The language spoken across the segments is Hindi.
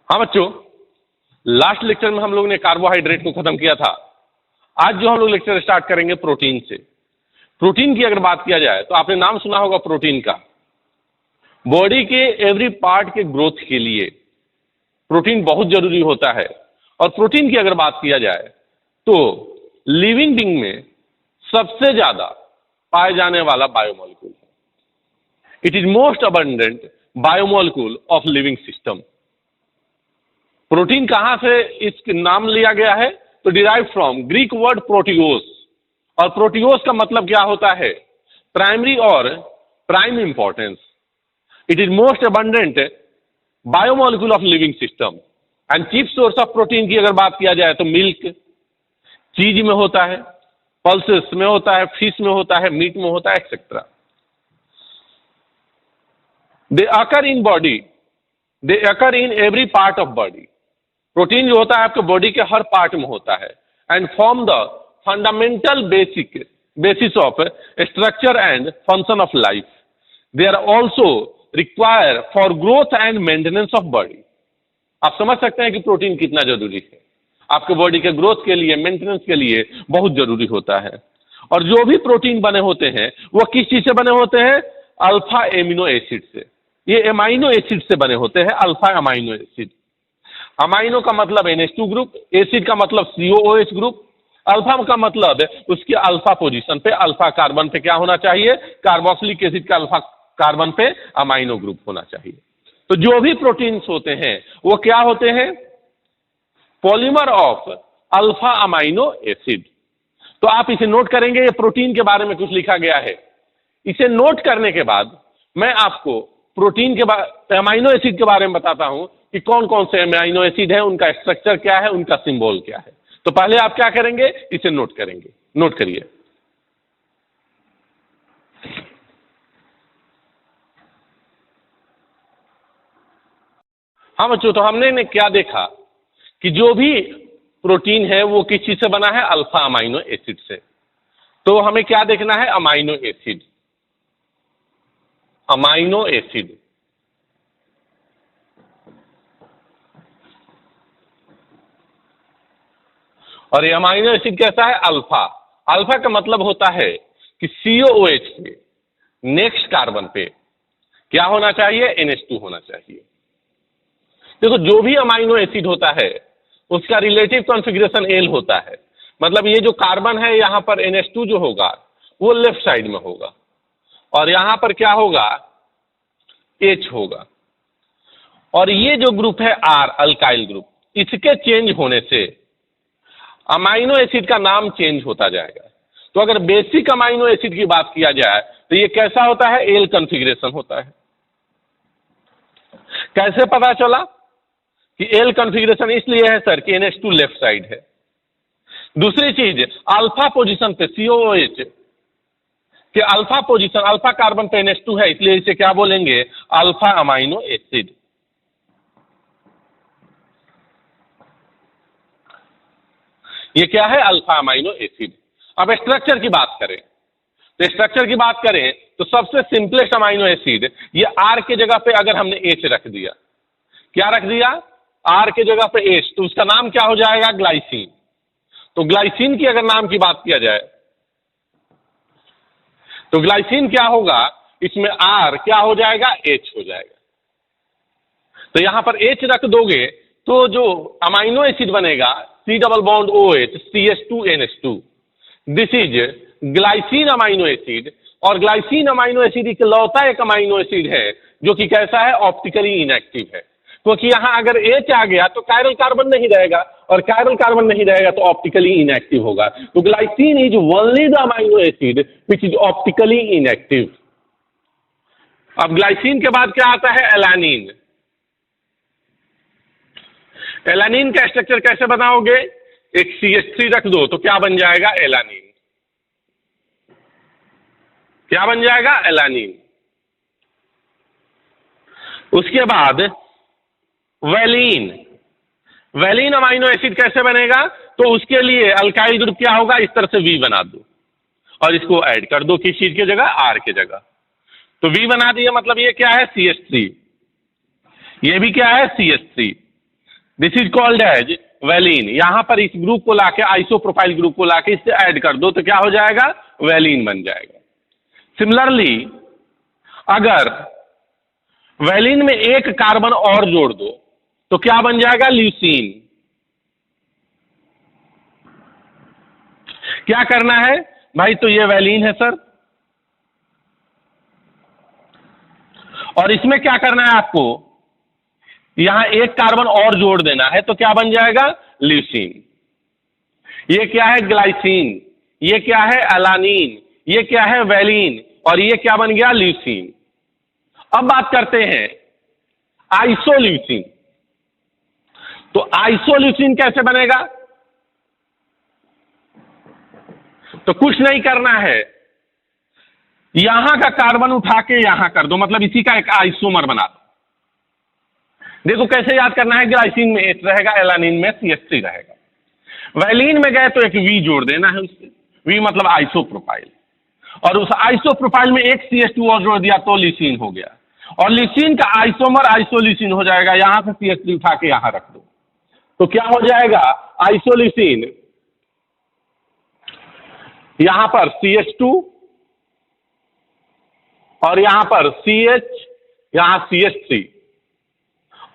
हाँ बच्चों, लास्ट लेक्चर में हम लोग ने कार्बोहाइड्रेट को खत्म किया था। आज जो हम लोग लेक्चर स्टार्ट करेंगे प्रोटीन से। प्रोटीन की अगर बात किया जाए तो आपने नाम सुना होगा प्रोटीन का। बॉडी के एवरी पार्ट के ग्रोथ के लिए प्रोटीन बहुत जरूरी होता है। और प्रोटीन की अगर बात किया जाए तो लिविंग बीइंग में सबसे ज्यादा पाए जाने वाला बायोमोलिक्यूल है। It is most abundant biomolecule of living system. Protein कहां से इसका नाम लिया गया है? तो डिराइव फ्रॉम ग्रीक वर्ड प्रोटियोस। और प्रोटियोस का मतलब क्या होता है? प्राइमरी और prime importance. It is most abundant biomolecule of living system. And chief source of protein की अगर बात किया जाए तो मिल्क, चीज में होता है, पल्सेस में होता है, फिश में होता है, मीट में होता है, etcetera. They occur in body, they occur in every part of body. Protein जो होता है आपके बॉडी के हर पार्ट में होता है। And form the fundamental basis of structure and function of life. They are also require for growth and maintenance of body. आप समझ सकते हैं कि प्रोटीन कितना जरूरी है आपके बॉडी के ग्रोथ के लिए, मेंटेनेंस के लिए बहुत जरूरी होता है। और जो भी प्रोटीन बने होते हैं वो किस चीज से बने होते हैं? अल्फा एमिनो एसिड से। ये एमाइनो एसिड से बने होते हैं, अल्फा अमाइनो एसिड। अमाइनो का मतलब NH2 ग्रुप, एसिड का मतलब COOH ग्रुप। अल्फा का मतलब उसके अल्फा पोजीशन पे, अल्फा कार्बन पे क्या होना चाहिए? कार्बोक्सिलिक एसिड का अल्फा कार्बन पे अमाइनो ग्रुप होना चाहिए। तो जो भी प्रोटीन्स होते हैं वो क्या होते हैं? Polymer of alpha amino acid. तो आप इसे नोट करेंगे, ये प्रोटीन के बारे में कुछ लिखा गया है। इसे नोट करने के बाद मैं आपको प्रोटीन के अमाइनो एसिड के बारे में बताता हूं कि कौन कौन से अमाइनो एसिड है, उनका स्ट्रक्चर क्या है, उनका सिंबल क्या है। तो पहले आप क्या करेंगे? इसे नोट करेंगे। नोट करिए। हाँ बच्चों, तो हमने क्या देखा कि जो भी प्रोटीन है वो किस चीज से बना है? अल्फा अमाइनो एसिड से। तो हमें क्या देखना है? Amino acid. अमाइनो एसिड और ये अमाइनो एसिड कैसा है? अल्फा। अल्फा का मतलब होता है कि COOH पे नेक्स्ट कार्बन पे क्या होना चाहिए? NH2 होना चाहिए। देखो, जो भी अमाइनो एसिड होता है उसका रिलेटिव कॉन्फ़िगरेशन एल होता है। मतलब ये जो कार्बन है यहां पर NH2 जो होगा वो लेफ्ट साइड में होगा और यहां पर क्या होगा? H होगा। और ये जो ग्रुप है R, अल्काइल ग्रुप, इसके चेंज होने से अमाइनो एसिड का नाम चेंज होता जाएगा। तो अगर बेसिक अमाइनो एसिड की बात किया जाए तो ये कैसा होता है? एल कॉन्फ़िगरेशन होता है। कैसे पता चला कि एल कॉन्फ़िगरेशन? इसलिए है सर कि NH2 लेफ्ट साइड है। दूसरी चीज, अल्फा पोजीशन पे COOH के अल्फा पोजीशन, अल्फा कार्बन पे NH2 है, इसलिए इसे क्या बोलेंगे? Alpha amino acid. ये क्या है? Alpha amino acid. अब स्ट्रक्चर की बात करें तो स्ट्रक्चर की बात करें तो सबसे सिंपलेस्ट अमाइनो एसिड, ये R के जगह पे अगर हमने H रख दिया, क्या रख दिया? R के जगह पे H, तो उसका नाम क्या हो जाएगा? ग्लाइसिन। तो ग्लाइसिन की अगर नाम की बात किया जाए तो ग्लाइसिन क्या होगा? इसमें R क्या हो जाएगा? H हो जाएगा। तो यहां पर H रख दोगे तो जो अमाइनो एसिड बनेगा C double bond OH CH2NH2, this is glycine amino acid. और ग्लाइसिन अमाइनो एसिड इकलौता एक अमाइनो एसिड है जो कि कैसा है? ऑप्टिकली इनएक्टिव है। क्योंकि यहां अगर H आ गया तो कायरल कार्बन नहीं रहेगा, और कायरल कार्बन नहीं रहेगा तो ऑप्टिकली इनएक्टिव होगा। तो glycine is only the amino acid which is optically inactive. अब ग्लाइसिन के बाद क्या आता है? एलानिन। एलानिन का स्ट्रक्चर कैसे बनाओगे? एक CH3 रख दो तो क्या बन जाएगा? एलानिन। क्या बन जाएगा? एलानिन। उसके बाद वैलीन। वैलीन अमाइनो एसिड कैसे बनेगा? तो उसके लिए अल्काइल ग्रुप क्या होगा? इस तरह से V बना दो और इसको ऐड कर दो किस चीज की जगह? R के जगह। तो V बना दिया, मतलब ये क्या है? CH3। ये भी क्या है? CH3। This is called as valine. यहां पर इस ग्रुप को लाके, आइसोप्रोपाइल ग्रुप को लाके इससे ऐड कर दो तो क्या हो जाएगा, वेलिन बन जाएगा। सिमिलरली अगर वेलिन में एक कार्बन और जोड़ दो तो क्या बन जाएगा, ल्यूसीन। क्या करना है भाई, तो ये वेलिन है सर, और इसमें क्या करना है आपको, यहां एक कार्बन और जोड़ देना है तो क्या बन जाएगा, ल्यूसीन। ये क्या है, ग्लाइसिन। ये क्या है, एलानीन। ये क्या है, वेलिन। और ये क्या बन गया, ल्यूसीन। अब बात करते हैं आइसोल्यूसिन। तो आइसोल्यूसिन कैसे बनेगा, तो कुछ नहीं करना है, यहां का कार्बन उठा के यहां कर दो, मतलब इसी का एक आइसोमर बना दो। देखो कैसे याद करना है, ग्लाइसिन में H रहेगा, एलानिन में CH3 रहेगा। वेलिन में गए तो एक V जोड़ देना है उससे, V मतलब आइसोप्रोपाइल, और उस आइसोप्रोपाइल में एक CH2 और जोड़ दिया तो ल्यूसीन हो गया, और ल्यूसीन का आइसोमर आइसोल्यूसिन हो जाएगा। यहां से CH3 उठा के यहां रख दो तो क्या हो जाएगा, आइसोल्यूसिन। यहां पर CH2 और यहां पर CH, यहां CH3,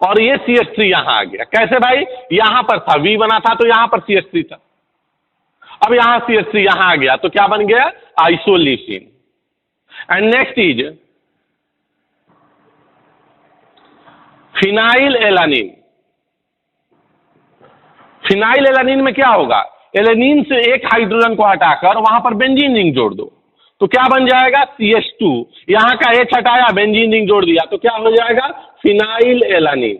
और ये CH3 यहां आ गया। कैसे भाई, यहां पर था V बना था तो यहां पर CH3 था, अब यहां CH3 यहां आ गया तो क्या बन गया, isoleucine. And next is phenyl alanine. Phenyl alanine में क्या होगा, एलानिन से एक हाइड्रोजन को हटाकर वहां पर बेंजीन रिंग जोड़ दो तो क्या बन जाएगा, CH2। यहां का H हटाया, बेंजीन रिंग जोड़ दिया तो क्या हो जाएगा, फिनाइल एलानिन।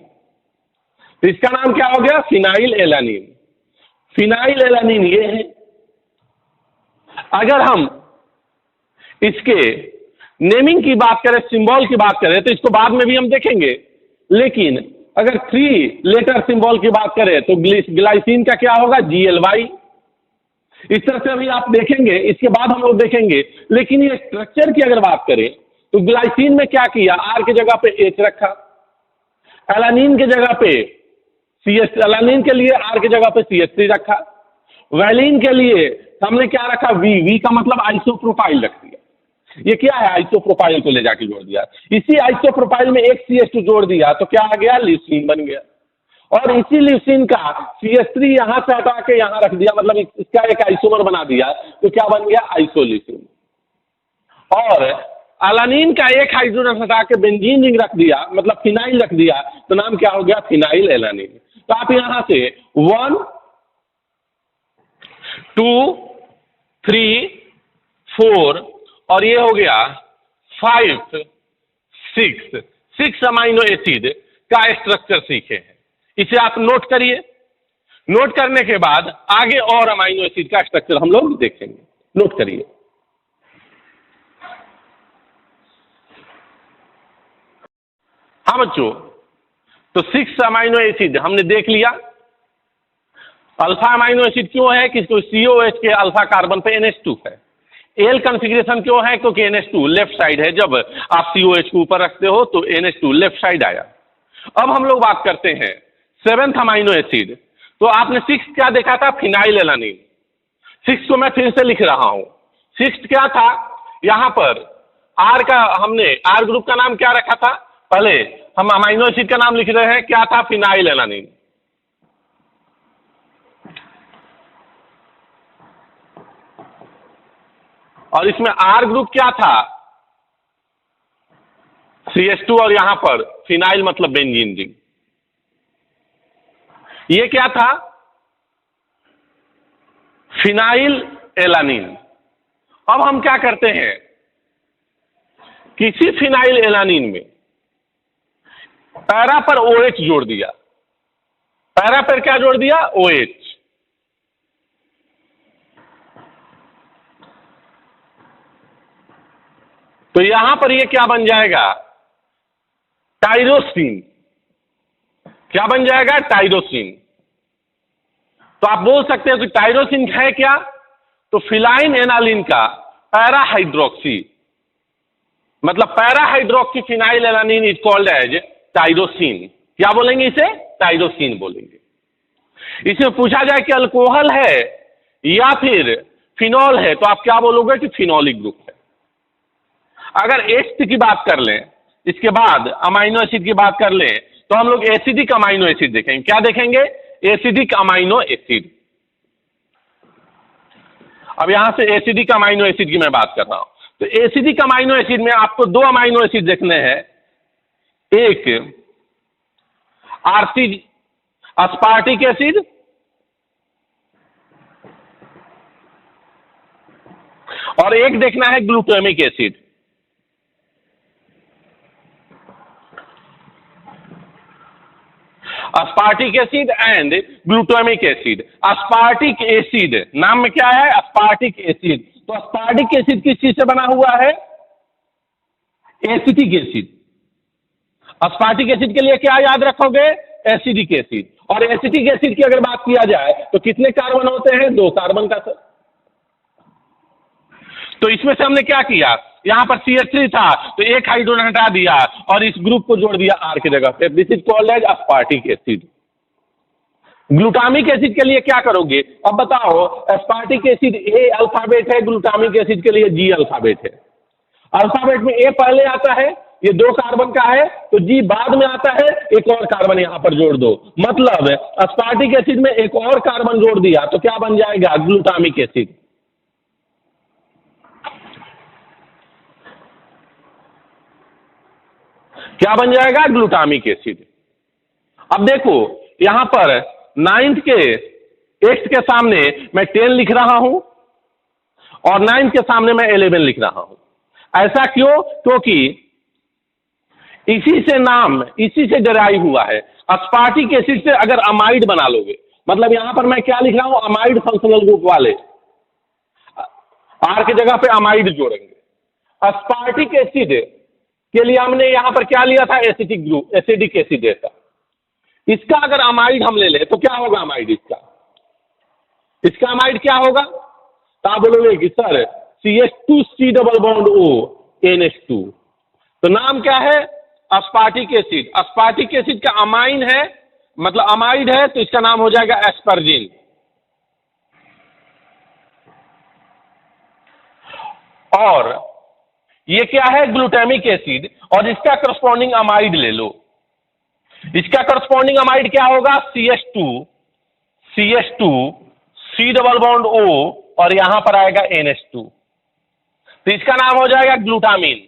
तो इसका नाम क्या हो गया, फिनाइल एलानिन। फिनाइल एलानिन ये है। अगर हम इसके नेमिंग की बात करें, सिंबल की बात करें, तो इसको बाद में भी हम देखेंगे, लेकिन अगर 3 लेटर सिंबल की बात करें तो ग्लाइसिन का क्या होगा, GLY। इस तरह से अभी आप देखेंगे, इसके बाद हम लोग देखेंगे। लेकिन ये स्ट्रक्चर की अगर बात करें तो ग्लाइसिन में क्या किया, R की जगह पे H रखा, एलानिन की जगह पे CH, एलानिन के लिए R की जगह पे CH3 रखा, वेलिन के लिए हमने क्या रखा, V का मतलब आइसोप्रोपाइल रख दिया। ये क्या है, आइसोप्रोपाइल को ले जाके जोड़ दिया। इसी आइसोप्रोपाइल में एक CH2 जोड़ दिया तो क्या आ गया, ल्यूसीन बन गया। और इसी ल्यूसीन का CH3 यहां से हटा के यहां रख दिया, मतलब इसका एक आइसोमर बना दिया तो क्या बन गया, आइसोल्यूसिन। और एलानिन का एक हाइड्रोजन हटा के बेंजीन रिंग रख दिया, मतलब फिनाइल रख दिया तो नाम क्या हो गया, फिनाइल एलानिन। तो आप यहां से 1 2 3 4 और ये हो गया 5 6 अमाइनो एसिड का स्ट्रक्चर सीखे हैं। इसे आप नोट करिए। नोट करने के बाद आगे और अमाइनो एसिड का स्ट्रक्चर हम लोग देखेंगे। नोट करिए। हाँ बच्चों, तो 6 अमाइनो एसिड हमने देख लिया। अल्फा अमाइनो एसिड क्यों है, कि COH के अल्फा कार्बन पे NH2 है। एल कॉन्फ़िगरेशन क्यों है, क्योंकि NH2 लेफ्ट साइड है। जब आप COH को ऊपर रखते हो तो NH2 लेफ्ट साइड आया। अब हम लोग बात करते हैं 7th अमाइनो एसिड। तो आपने 6 क्या देखा था, फिनाइल एलानिन। 6 को मैं फिर से लिख रहा हूं। 6 क्या था, यहां पर R का, हमने R ग्रुप का नाम क्या रखा था, पहले हम अमाइनो एसिड का नाम लिख रहे हैं, क्या था, फिनाइल एलानिन। और इसमें R ग्रुप क्या था, CH2 और यहां पर फिनाइल मतलब बेंजीन रिंग। ये क्या था, फिनाइल एलानिन। अब हम क्या करते हैं, किसी फिनाइल एलानिन में पैरा पर OH जोड़ दिया। पैरा पर क्या जोड़ दिया, OH। तो यहां पर ये क्या बन जाएगा, टाइरोसिन। क्या बन जाएगा, टाइरोसिन। तो आप बोल सकते हैं कि टाइरोसिन है क्या, तो फिनाइल एलानिन का पैरा हाइड्रोक्सी, मतलब para hydroxy phenyl alanine is called as tyrosine. क्या बोलेंगे इसे, टाइरोसिन बोलेंगे। इसमें पूछा जाए कि अल्कोहल है या फिर फिनॉल है, तो आप क्या बोलोगे कि फिनॉलिक ग्रुप है। अगर एस्थ की बात कर लें, इसके बाद अमाइनो एसिड की बात कर लें, तो हम लोग एसिडिक अमाइनो एसिड देखेंगे। क्या देखेंगे? Acidic amino acid. अब यहां से एसिडिक अमाइनो एसिड की मैं बात कर रहा हूं, तो एसिडिक अमाइनो एसिड में आपको दो अमाइनो एसिड देखने हैं, एक आरसी अस्पार्टिक एसिड और एक देखना है glutamic acid. Aspartic acid and glutamic acid. Aspartic acid नाम में क्या है? Aspartic acid. तो अस्पार्टिक एसिड किस चीज से बना हुआ है? Acetic acid. अस्पार्टिक एसिड के लिए क्या याद रखोगे? Acidic acid. और एसिटिक एसिड की अगर बात किया जाए तो कितने कार्बन होते हैं? 2 कार्बन का सर। तो इसमें से हमने क्या किया, यहां पर CH3 था तो एक हाइड्रोजन हटा दिया और इस ग्रुप को जोड़ दिया R की जगह पे। This is called as aspartic acid. Glutamic acid के लिए क्या करोगे? अब बताओ, अस्पार्टिक एसिड A अल्फाबेट है, ग्लूटामिक एसिड के लिए G अल्फाबेट है। अल्फाबेट में A पहले आता है, ये 2 कार्बन का है, तो G बाद में आता है, एक और कार्बन यहां पर जोड़ दो। मतलब अस्पार्टिक एसिड में एक और कार्बन जोड़ दिया तो क्या बन जाएगा? Glutamic acid. क्या बन जाएगा? Glutamic acid. अब देखो यहां पर 9th के 8th के सामने मैं 10 लिख रहा हूं और 9th के सामने मैं 11 लिख रहा हूं। ऐसा क्यों? क्योंकि इसी से नाम, इसी से डराइव हुआ है। अस्पार्टिक एसिड से अगर अमाइड बना लोगे, मतलब यहां पर मैं क्या लिख रहा हूं? अमाइड फंक्शनल ग्रुप वाले, आर की जगह पे अमाइड जोड़ेंगे। अस्पार्टिक एसिड के लिए हमने यहां पर क्या लिया था? एसिडिक ग्रुप, एसिडिक एसिड था। इसका अगर अमाइड हम ले ले तो क्या होगा? अमाइड इसका अमाइड क्या होगा? तो आप बोलोगे कि sir CH2C double bond O NH2। तो नाम क्या है? Aspartic acid. अस्पार्टिक एसिड का अमाइन है, मतलब अमाइड है, तो इसका नाम हो जाएगा एस्पर्जिन। और ये क्या है? Glutamic acid. और इसका करस्पॉन्डिंग अमाइड ले लो। इसका करस्पॉन्डिंग अमाइड क्या होगा? CH2 C double bond O और यहां पर आएगा NH2, तो इसका नाम हो जाएगा ग्लूटामिन।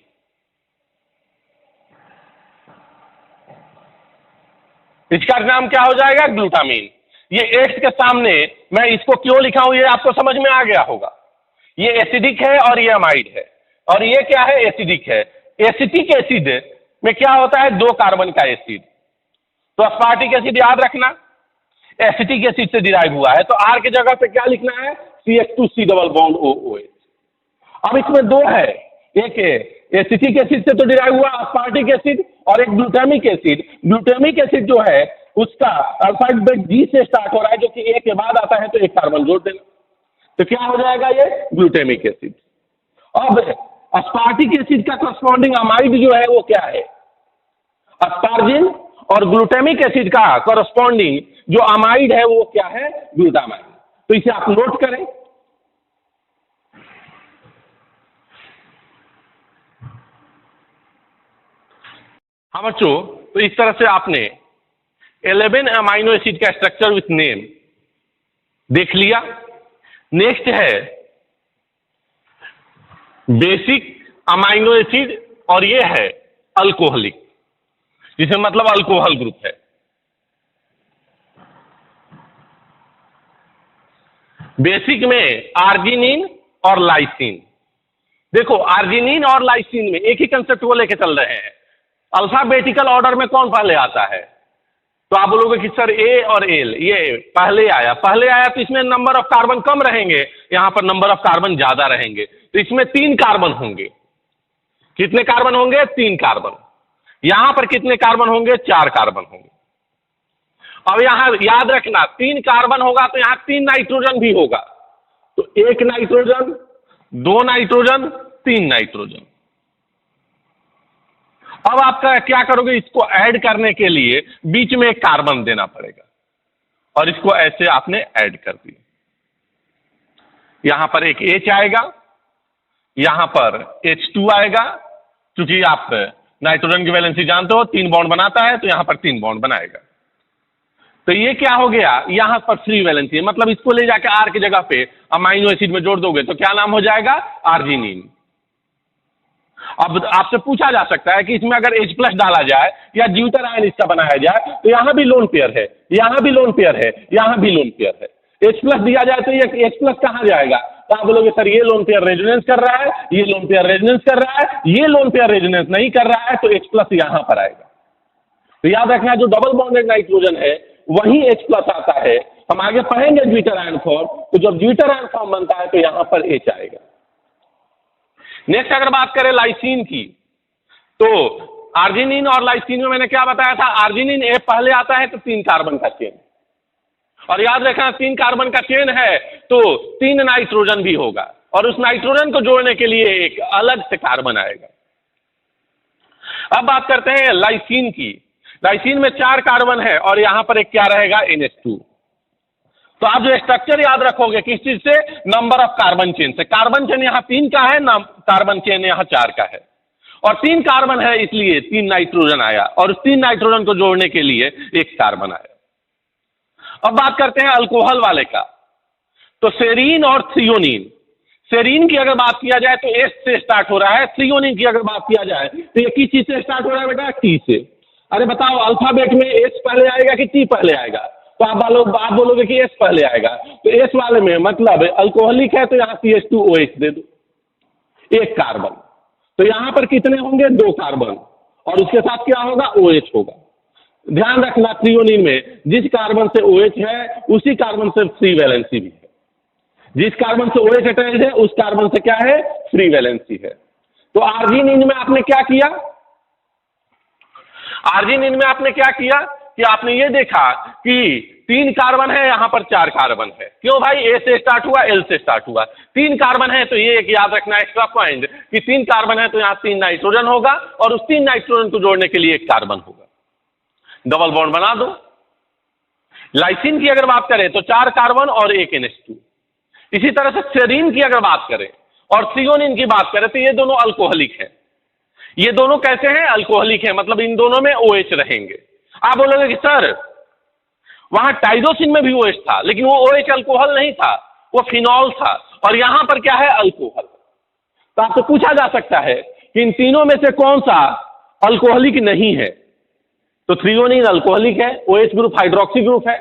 इसका नाम क्या हो जाएगा? ग्लूटामिन। ये 8 के सामने मैं इसको क्यों लिखा हूं, ये आपको समझ में आ गया होगा। ये एसिडिक है और ये अमाइड है, और ये क्या है? एसिडिक है। एसिटिक एसिड में क्या होता है? 2 कार्बन का एसिड। तो अस्पार्टिक एसिड याद रखना एसिटिक एसिड से डिराइव हुआ है, तो R की जगह पे क्या लिखना है? CH2C double bond OH। अब इसमें 2 है, एक एसिटिक एसिड से तो डिराइव हुआ अस्पार्टिक एसिड, और एक ग्लूटामिक एसिड। ग्लूटामिक एसिड जो है उसका अल्फाबेट G से स्टार्ट हो रहा है, जो कि A के बाद आता है, तो एक कार्बन जोड़ देना, तो क्या हो जाएगा? ये ग्लूटामिक एसिड। अब अस्पार्टिक एसिड का करस्पॉन्डिंग अमाइड जो है वो क्या है? अस्पार्जिन। और ग्लूटामिक एसिड का करस्पॉन्डिंग जो अमाइड है वो क्या है? ग्लूटामाइन। तो इसे आप नोट करें। हाँ बच्चों, तो इस तरह से आपने 11 अमाइनो एसिड का स्ट्रक्चर विथ नेम देख लिया। नेक्स्ट है बेसिक अमाइनो एसिड, और ये है अल्कोहलिक, जिसे मतलब अल्कोहल ग्रुप है। बेसिक में आर्जिनिन और लाइसिन। देखो आर्जिनिन और लाइसिन में एक ही कंसेप्ट को लेके चल रहे हैं। अल्फाबेटिकल ऑर्डर में कौन पहले आता है? तो आप बोलोगे कि सर A और L, ये पहले आया तो इसमें नंबर ऑफ कार्बन कम रहेंगे, यहां पर नंबर ऑफ कार्बन ज्यादा रहेंगे, तो इसमें 3 कार्बन होंगे। कितने कार्बन होंगे? 3 कार्बन। यहां पर कितने कार्बन होंगे? 4 कार्बन होंगे। अब यहां याद रखना 3 कार्बन होगा तो यहां 3 नाइट्रोजन भी होगा, तो 1 नाइट्रोजन, 2 नाइट्रोजन, 3 नाइट्रोजन। अब आपका क्या करोगे, इसको ऐड करने के लिए बीच में एक कार्बन देना पड़ेगा और इसको ऐसे आपने ऐड कर दिया। यहां पर एक H आएगा, यहां पर H2 आएगा, क्योंकि आप नाइट्रोजन की वैलेंसी जानते हो 3 बॉन्ड बनाता है, तो यहां पर 3 बॉन्ड बनाएगा। तो ये क्या हो गया, यहां पर फ्री वैलेंसी है, मतलब इसको ले जाके R की जगह पे अमाइनो एसिड में जोड़ दोगे तो क्या नाम हो जाएगा, आर्जिनिन। अब आपसे पूछा जा सकता है कि इसमें अगर H+ डाला जाए या ज्यूटर आयन इसका बनाया जाए तो यहां भी लोन पेयर है, यहां भी लोन पेयर है, यहां भी लोन पेयर है। H+ दिया जाए तो ये H+ कहां जाएगा, तो आप बोलोगे सर ये लोन पेयर रेजोनेंस कर रहा है, ये लोन पेयर रेजोनेंस कर रहा है, ये लोन पेयर रेजोनेंस नहीं कर रहा है, तो H+ यहां पर आएगा। तो याद रखना जो डबल बॉन्डेड नाइट्रोजन है वही H+ आता है। हम आगे पढ़ेंगे ज्यूटर आयन फॉर्म, तो जब ज्यूटर आयन फॉर्म बनता है तो यहां पर H आएगा। नेक्स्ट अगर बात करें लाइसीन की, तो आर्जिनिन और लाइसीन में मैंने क्या बताया था, आर्जिनिन A पहले आता है तो 3 कार्बन का चेन, और याद रखना 3 कार्बन का चेन है तो 3 नाइट्रोजन भी होगा, और उस नाइट्रोजन को जोड़ने के लिए एक अलग से कार्बन आएगा। अब बात करते हैं लाइसीन की। लाइसीन में 4 कार्बन है और यहां पर एक क्या रहेगा, NH2। तो आप जो स्ट्रक्चर याद रखोगे किस चीज से, नंबर ऑफ कार्बन चेन से। कार्बन चेन यहां 3 का है, कार्बन चेन यहां 4 का है, और 3 कार्बन है इसलिए 3 नाइट्रोजन आया, और उस 3 नाइट्रोजन को जोड़ने के लिए एक कार्बन आया। अब बात करते हैं अल्कोहल वाले का, तो सेरीन और थ्रियोनिन। सेरीन की अगर बात किया जाए तो एस से स्टार्ट हो रहा है, थ्रियोनिन की अगर बात किया जाए तो ये किस चीज से स्टार्ट हो रहा है बेटा, टी से। अरे बताओ अल्फाबेट में एस पहले आएगा कि टी पहले आएगा, तो आप बोलोगे कि एस पहले आएगा, तो एस वाले में मतलब अल्कोहलिक है तो यहां CH2OH दे दो, एक कार्बन। तो यहां पर कितने होंगे, 2 कार्बन, और उसके साथ क्या होगा, OH होगा। ध्यान रखना थ्रियोनिन में जिस कार्बन से OH है उसी कार्बन से फ्री वैलेंसी भी है, जिस कार्बन से OH अटैच्ड है उस कार्बन से क्या है, फ्री वैलेंसी है। तो आर्जिनिन में आपने क्या किया, आर्जिनिन में आपने क्या किया कि आपने ये देखा कि 3 कार्बन है, यहां पर 4 कार्बन है। क्यों भाई, ए से स्टार्ट हुआ, एल से स्टार्ट हुआ, 3 कार्बन है, तो ये एक याद रखना एक्स्ट्रा पॉइंट कि 3 कार्बन है तो यहां 3 नाइट्रोजन होगा, और उस 3 नाइट्रोजन को जोड़ने के लिए एक कार्बन होगा, डबल बॉन्ड बना दो। लाइसिन की अगर बात करें तो 4 कार्बन और 1 NH2। इसी तरह से सेरीन की अगर बात करें और थ्रियोनिन की बात करें तो ये दोनों अल्कोहलिक हैं। ये दोनों कैसे हैं, अल्कोहलिक हैं, मतलब इन दोनों में OH रहेंगे। आप बोलोगे कि सर वहां टाइरोसिन में भी OH था, लेकिन वो OH अल्कोहल नहीं था, वो फिनॉल था, और यहां पर क्या है, अल्कोहल। तो आपसे पूछा जा सकता है कि इन तीनों में से कौन सा अल्कोहलिक नहीं है, तो थ्रियोनिन अल्कोहलिक है, OH ग्रुप हाइड्रोक्सी ग्रुप है,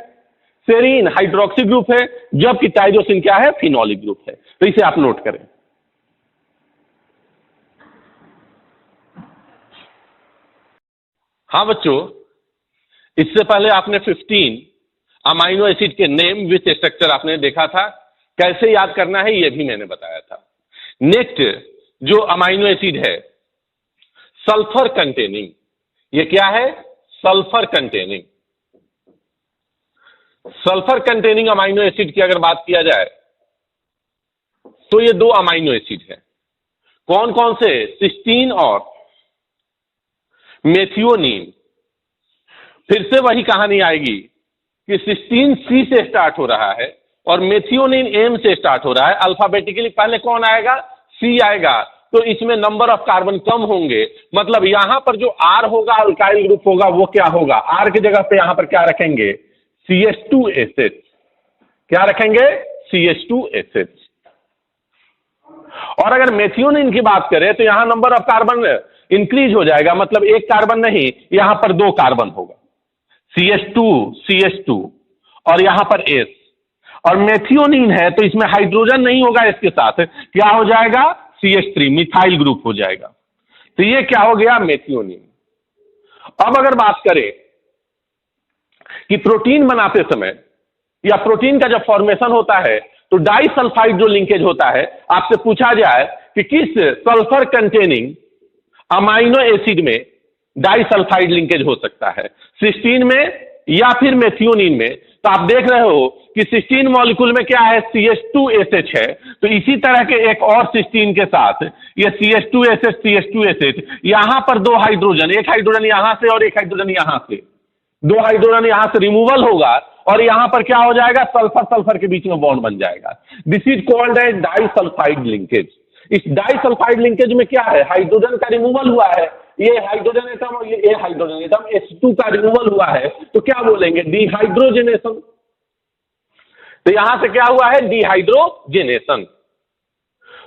सेरीन हाइड्रोक्सी ग्रुप है, जबकि टाइरोसिन क्या है, फिनॉलिक ग्रुप है। तो इसे आप नोट करें। हाँ बच्चों, इससे पहले आपने 15 अमाइनो एसिड के नेम विथ स्ट्रक्चर आपने देखा था, कैसे याद करना है ये भी मैंने बताया था। नेक्स्ट जो अमाइनो एसिड है सल्फर कंटेनिंग, ये क्या है, sulphur containing. Sulphur containing amino acid की अगर बात किया जाए तो ये 2 अमाइनो एसिड है, कौन कौन से, सिस्टीन और मेथियोनिन। फिर से वही कहानी आएगी कि सिस्टीन C से स्टार्ट हो रहा है और मेथियोनिन M से स्टार्ट हो रहा है। अल्फाबेटिकली पहले कौन आएगा, C आएगा, तो इसमें नंबर ऑफ कार्बन कम होंगे, मतलब यहां पर जो R होगा अल्काइल ग्रुप होगा वो क्या होगा, R की जगह पे यहां पर क्या रखेंगे, CH2SH। क्या रखेंगे, CH2SH। और अगर मेथियोनिन की बात करें तो यहां नंबर ऑफ कार्बन इंक्रीज हो जाएगा, मतलब 1 कार्बन नहीं, यहां पर 2 कार्बन होगा, CH2 और यहां पर S। और मेथियोनिन है तो इसमें हाइड्रोजन नहीं होगा, इसके साथ क्या हो जाएगा, CH3 मिथाइल ग्रुप हो जाएगा। तो ये क्या हो गया, मेथियोनिन। अब अगर बात करें कि प्रोटीन बनाते समय या प्रोटीन का जब फॉर्मेशन होता है तो डाइसल्फाइड जो लिंकेज होता है, आपसे पूछा जाए कि किस सल्फर कंटेनिंग अमाइनो एसिड में डाइसल्फाइड लिंकेज हो सकता है, सिस्टीन में या फिर मेथियोनिन में। तो आप देख रहे हो कि सिस्टीन मॉलिक्यूल में क्या है, CH2SH है। तो इसी तरह के एक और सिस्टीन के साथ ये CH2SH यहां पर दो हाइड्रोजन, एक हाइड्रोजन यहां से और एक हाइड्रोजन यहां से, दो हाइड्रोजन यहां से रिमूवल होगा और यहां पर क्या हो जाएगा, सल्फर सल्फर के बीच में बॉन्ड बन जाएगा। This is called as disulphide linkage. इस डाइसल्फाइड लिंकेज में क्या है, हाइड्रोजन का रिमूवल हुआ है, ये हाइड्रोजन एटम और ये हाइड्रोजन एटम H2 का रिमूवल हुआ है, तो क्या बोलेंगे, डिहाइड्रोजनेशन। तो यहां से क्या हुआ है, डिहाइड्रोजनेशन।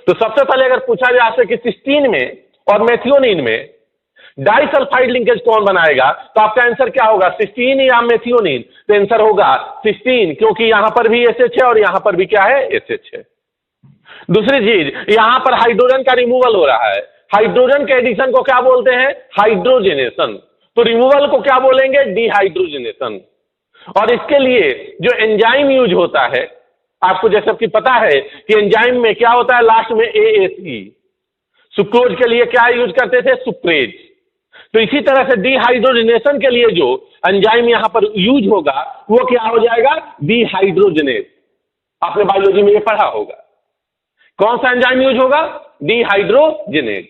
तो सबसे पहले अगर पूछा जाए आपसे कि सिस्टीन में और मेथियोनिन में डाइसल्फाइड लिंकेज कौन बनाएगा, तो आपका आंसर क्या होगा, सिस्टीन या मेथियोनिन। तो आंसर होगा सिस्टीन, क्योंकि यहां पर भी SH है और यहां पर भी क्या है, SH है। दूसरी चीज, यहां पर हाइड्रोजन का रिमूवल हो रहा है, हाइड्रोजन के एडिशन को क्या बोलते हैं, हाइड्रोजनेशन। तो रिमूवल को क्या बोलेंगे, डिहाइड्रोजनेशन। और इसके लिए जो एंजाइम यूज होता है, आपको जैसे कि पता है कि एंजाइम में क्या होता है, लास्ट में ASE। सुक्रोज के लिए क्या यूज करते थे, सुक्रेज। तो इसी तरह से डिहाइड्रोजनेशन के लिए जो एंजाइम यहां पर यूज होगा वो क्या हो जाएगा, डिहाइड्रोजनेज। आपने बायोलॉजी में ये पढ़ा होगा। कौन सा एंजाइम यूज होगा, डिहाइड्रोजनेज।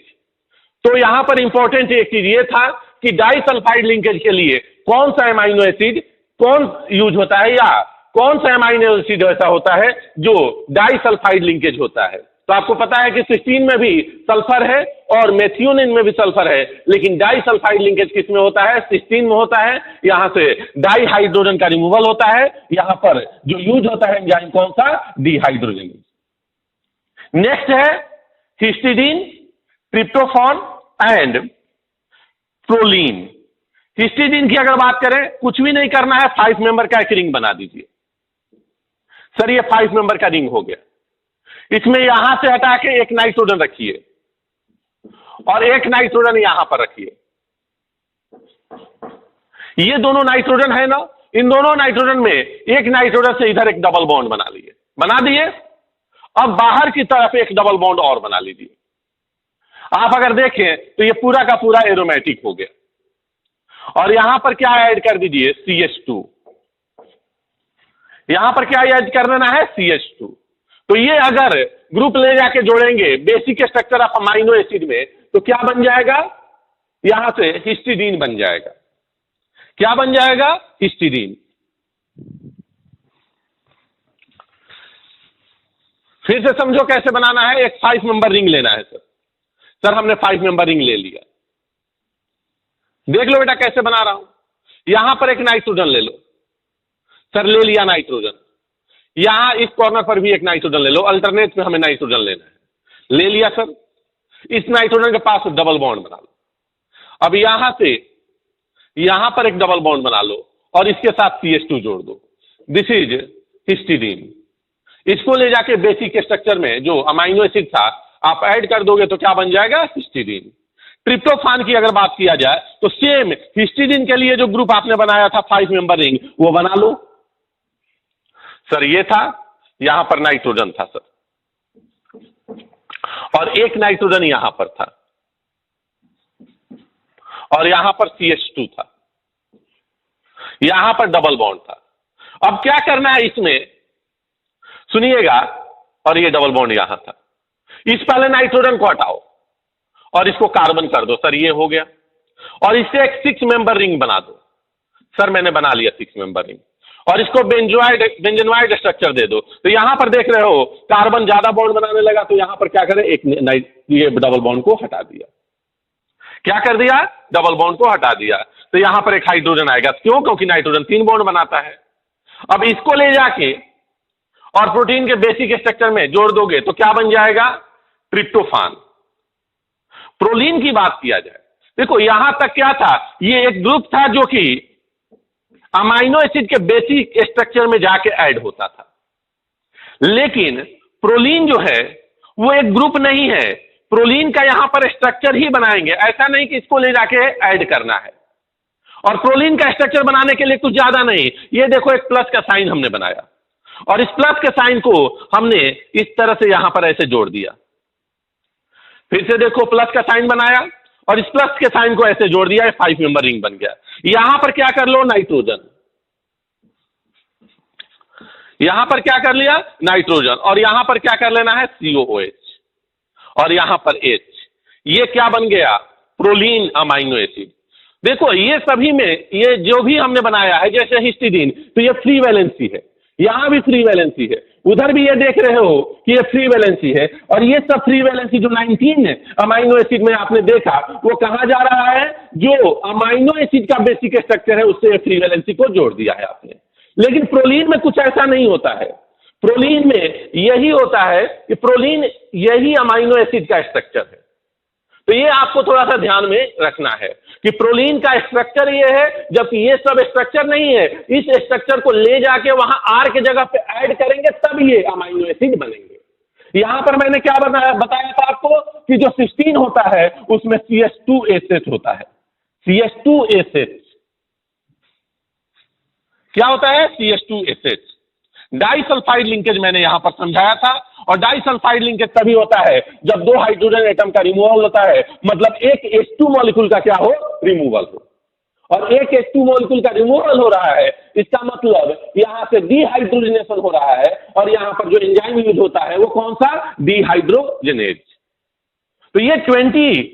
तो यहां पर इंपॉर्टेंट एक चीज ये था कि डाइसल्फाइड लिंकेज के लिए कौन सा अमाइनो एसिड कौन यूज होता है, या कौन सा अमाइनो एसिड ऐसा होता है जो डाइसल्फाइड लिंकेज होता है। तो आपको पता है कि सिस्टीन में भी सल्फर है और मेथियोनिन में भी सल्फर है, लेकिन डाइसल्फाइड लिंकेज किस में होता है, सिस्टीन में होता है। यहां से डाइहाइड्रोजन का रिमूवल होता है, यहां पर जो यूज होता है एंजाइम कौन सा, डिहाइड्रोजनेज। नेक्स्ट है histidine, tryptophan and proline. Histidine की अगर बात करें, कुछ भी नहीं करना है, 5 मेंबर का एक रिंग बना दीजिए। सर ये 5 मेंबर का रिंग हो गया, इसमें यहां से हटा के एक नाइट्रोजन रखिए और एक नाइट्रोजन यहां पर रखिए। ये दोनों नाइट्रोजन है ना, इन दोनों नाइट्रोजन में एक नाइट्रोजन से इधर एक डबल बॉन्ड बना लिए, बना दिए। अब बाहर की तरफ एक डबल बॉन्ड और बना लीजिए। आप अगर देखें तो ये पूरा का पूरा एरोमेटिक हो गया। और यहां पर क्या ऐड कर दीजिए, CH2। यहां पर क्या ऐड कर देना है, CH2। तो ये अगर ग्रुप ले जाके जोड़ेंगे basic structure of amino acid में, तो क्या बन जाएगा, यहां से हिस्टिडीन बन जाएगा। क्या बन जाएगा, हिस्टिडीन। फिर से समझो कैसे बनाना है, एक 5 मेंबर रिंग लेना है। सर हमने 5 मेंबर रिंग ले लिया, देख लो बेटा कैसे बना रहा हूं। यहां पर एक नाइट्रोजन ले लो, सर ले लिया नाइट्रोजन। यहां इस कॉर्नर पर भी एक नाइट्रोजन ले लो, अल्टरनेट में हमें नाइट्रोजन लेना है, ले लिया सर। इस नाइट्रोजन के पास डबल बॉन्ड बना लो। अब यहां से यहां पर एक डबल बॉन्ड बना लो और इसके साथ CH2 जोड़ दो। This is histidine. इसको ले जाके बेसिक स्ट्रक्चर में जो अमाइनो एसिड था आप ऐड कर दोगे तो क्या बन जाएगा, हिस्टिडीन। ट्रिप्टोफान की अगर बात किया जाए तो सेम हिस्टिडीन के लिए जो ग्रुप आपने बनाया था 5 मेंबर रिंग, वो बना लो। सर ये था, यहां पर नाइट्रोजन था सर, और एक नाइट्रोजन यहां पर था और यहां पर CH2 था, यहां पर डबल बॉन्ड था। अब क्या करना है इसमें, सुनिएगा, और ये डबल बॉन्ड यहां था। इस पहले नाइट्रोजन को हटाओ और इसको कार्बन कर दो। सर ये हो गया, और इससे एक 6 मेंबर रिंग बना दो। सर मैंने बना लिया 6 मेंबर रिंग, और इसको बेंजोनाइड स्ट्रक्चर दे दो। तो यहां पर देख रहे हो कार्बन ज्यादा बॉन्ड बनाने लगा, तो यहां पर क्या करें, एक ये डबल बॉन्ड को हटा दिया। क्या कर दिया, डबल बॉन्ड को हटा दिया। तो यहां पर एक हाइड्रोजन आएगा, क्यों, क्योंकि नाइट्रोजन 3 बॉन्ड बनाता है। अब इसको ले जाके और प्रोटीन के बेसिक स्ट्रक्चर में जोड़ दोगे तो क्या बन जाएगा, ट्रिप्टोफान। प्रोलीन की बात किया जाए, देखो यहां तक क्या था, ये एक ग्रुप था जो कि अमाइनो एसिड के बेसिक स्ट्रक्चर में जाके ऐड होता था। लेकिन प्रोलीन जो है वो एक ग्रुप नहीं है, प्रोलीन का यहां पर स्ट्रक्चर ही बनाएंगे। ऐसा नहीं कि इसको ले जाके ऐड करना है। और प्रोलीन का स्ट्रक्चर बनाने के लिए कुछ ज्यादा नहीं, ये देखो एक प्लस का साइन हमने बनाया और इस प्लस के साइन को हमने इस तरह से यहां पर ऐसे जोड़ दिया। फिर से देखो प्लस का साइन बनाया और इस प्लस के साइन को ऐसे जोड़ दिया, 5 मेंबर रिंग बन गया। यहां पर क्या कर लो, नाइट्रोजन, यहां पर क्या कर लिया, नाइट्रोजन, और यहां पर क्या कर लेना है, COOH, और यहां पर H। ये क्या बन गया, प्रोलीन अमाइनो एसिड। देखो ये सभी में ये जो भी हमने बनाया है, जैसे हिस्टीडीन, तो ये फ्री वैलेंसी है, यहां भी फ्री वैलेंसी है, उधर भी ये देख रहे हो कि ये फ्री वैलेंसी है, और ये सब फ्री वैलेंसी जो 19 है अमाइनो एसिड में आपने देखा, वो कहां जा रहा है, जो अमाइनो एसिड का बेसिक स्ट्रक्चर है उससे फ्री वैलेंसी को जोड़ दिया है आपने। लेकिन प्रोलीन में कुछ ऐसा नहीं होता है, प्रोलीन में यही होता है कि प्रोलीन यही अमाइनो एसिड का स्ट्रक्चर है। तो ये आपको थोड़ा सा ध्यान में रखना है कि प्रोलीन का स्ट्रक्चर ये है, जबकि ये सब स्ट्रक्चर नहीं है। इस स्ट्रक्चर को ले जाके वहां आर के जगह पे ऐड करेंगे तब ये अमाइनो एसिड बनेंगे। यहां पर मैंने क्या बताया था आपको कि जो सिस्टीन होता है उसमें CH2SH होता है। CH2SH क्या होता है, CH2SH। डाइसल्फाइड लिंकेज मैंने यहां पर समझाया था, और डाइसल्फाइड लिंकेज तभी होता है जब दो हाइड्रोजन एटम का रिमूवल होता है, मतलब एक H2 मॉलिक्यूल का क्या हो, रिमूवल हो, और एक H2 मॉलिक्यूल का रिमूवल हो रहा है, इसका मतलब यहां से डिहाइड्रोजनेशन हो रहा है, और यहां पर जो एंजाइम यूज होता है वो कौन सा, डिहाइड्रोजनेज। तो ये 20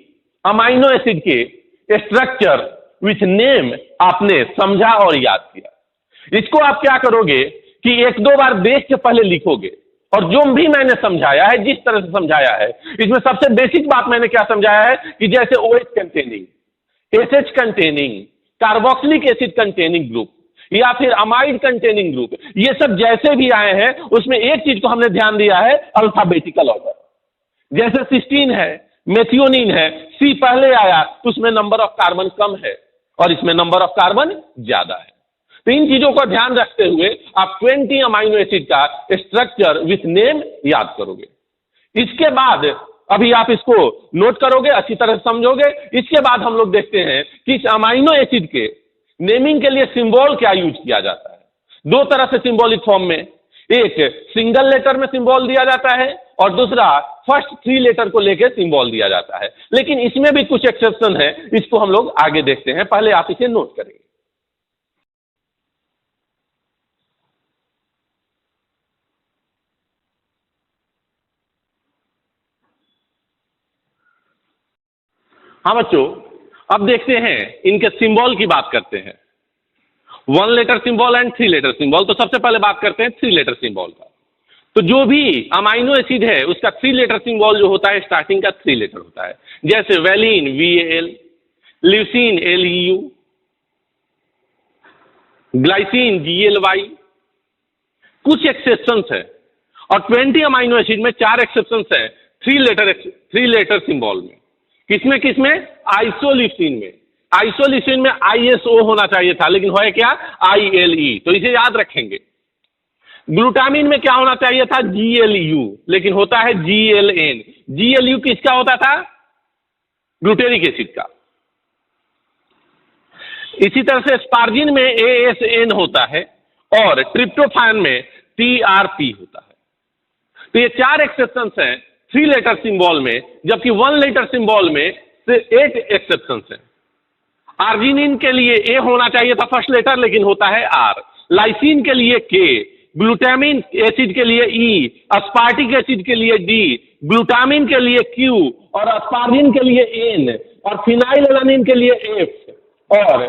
अमाइनो एसिड के स्ट्रक्चर विथ नेम आपने समझा और याद किया। इसको आप क्या करोगे कि एक दो बार देख के पहले लिखोगे, और जो भी मैंने समझाया है, जिस तरह से समझाया है, इसमें सबसे बेसिक बात मैंने क्या समझाया है कि जैसे OH containing, SH containing, carboxylic acid containing group, या फिर अमाइड कंटेनिंग ग्रुप, ये सब जैसे भी आए हैं उसमें एक चीज को हमने ध्यान दिया है, अल्फाबेटिकल ऑर्डर। जैसे सिस्टीन है, मेथियोनिन है, C पहले आया तो उसमें नंबर ऑफ कार्बन कम है और इसमें नंबर ऑफ कार्बन ज्यादा है। तो इन चीजों का ध्यान रखते हुए आप 20 अमाइनो एसिड का स्ट्रक्चर विथ नेम याद करोगे। इसके बाद अभी आप इसको नोट करोगे, अच्छी तरह से समझोगे। इसके बाद हम लोग देखते हैं कि इस अमाइनो एसिड के नेमिंग के लिए सिंबल क्या यूज किया जाता है। दो तरह से सिंबॉलिक फॉर्म में, एक सिंगल लेटर में सिंबल दिया जाता है और दूसरा फर्स्ट 3 लेटर को लेकर सिंबल दिया जाता है। लेकिन इसमें भी कुछ एक्सेप्शन है, इसको हम लोग आगे देखते हैं, पहले आप इसे नोट करेंगे। हाँ बच्चों, अब देखते हैं इनके सिंबल की बात करते हैं, 1 letter symbol and 3 letter symbol. तो सबसे पहले बात करते हैं 3 लेटर सिंबल का। तो जो भी अमाइनो एसिड है उसका 3 लेटर सिंबल जो होता है, स्टार्टिंग का 3 लेटर होता है। जैसे valine VAL, leucine LEU, glycine GLY। कुछ एक्सेप्शंस है, और 20 अमाइनो एसिड में 4 एक्सेप्शंस है 3 लेटर सिंबल में। किसमें किसमें, आइसोल्यूसिन में। आइसोल्यूसिन में ISO होना चाहिए था, लेकिन है क्या, ILE, तो इसे याद रखेंगे। ग्लूटामिन में क्या होना चाहिए था, GLU, लेकिन होता है GLN। GLU किसका होता था, ग्लूटेरिक एसिड का। इसी तरह से स्पार्जिन में ASN होता है और ट्रिप्टोफैन में TRP होता है। तो ये 4 एक्सेप्शंस हैं 3 लेटर सिंबल में, जबकि 1 लेटर सिंबल में से 8 एक्सेप्शंस हैं। आर्जिनिन के लिए A होना चाहिए था फर्स्ट लेटर, लेकिन होता है R। लाइसिन के लिए K, ग्लूटामिन एसिड के लिए E, अस्पार्टिक एसिड के लिए D, ग्लूटामिन के लिए Q, और अस्पार्जिन के लिए N, और फिनाइलएलानिन के लिए F, और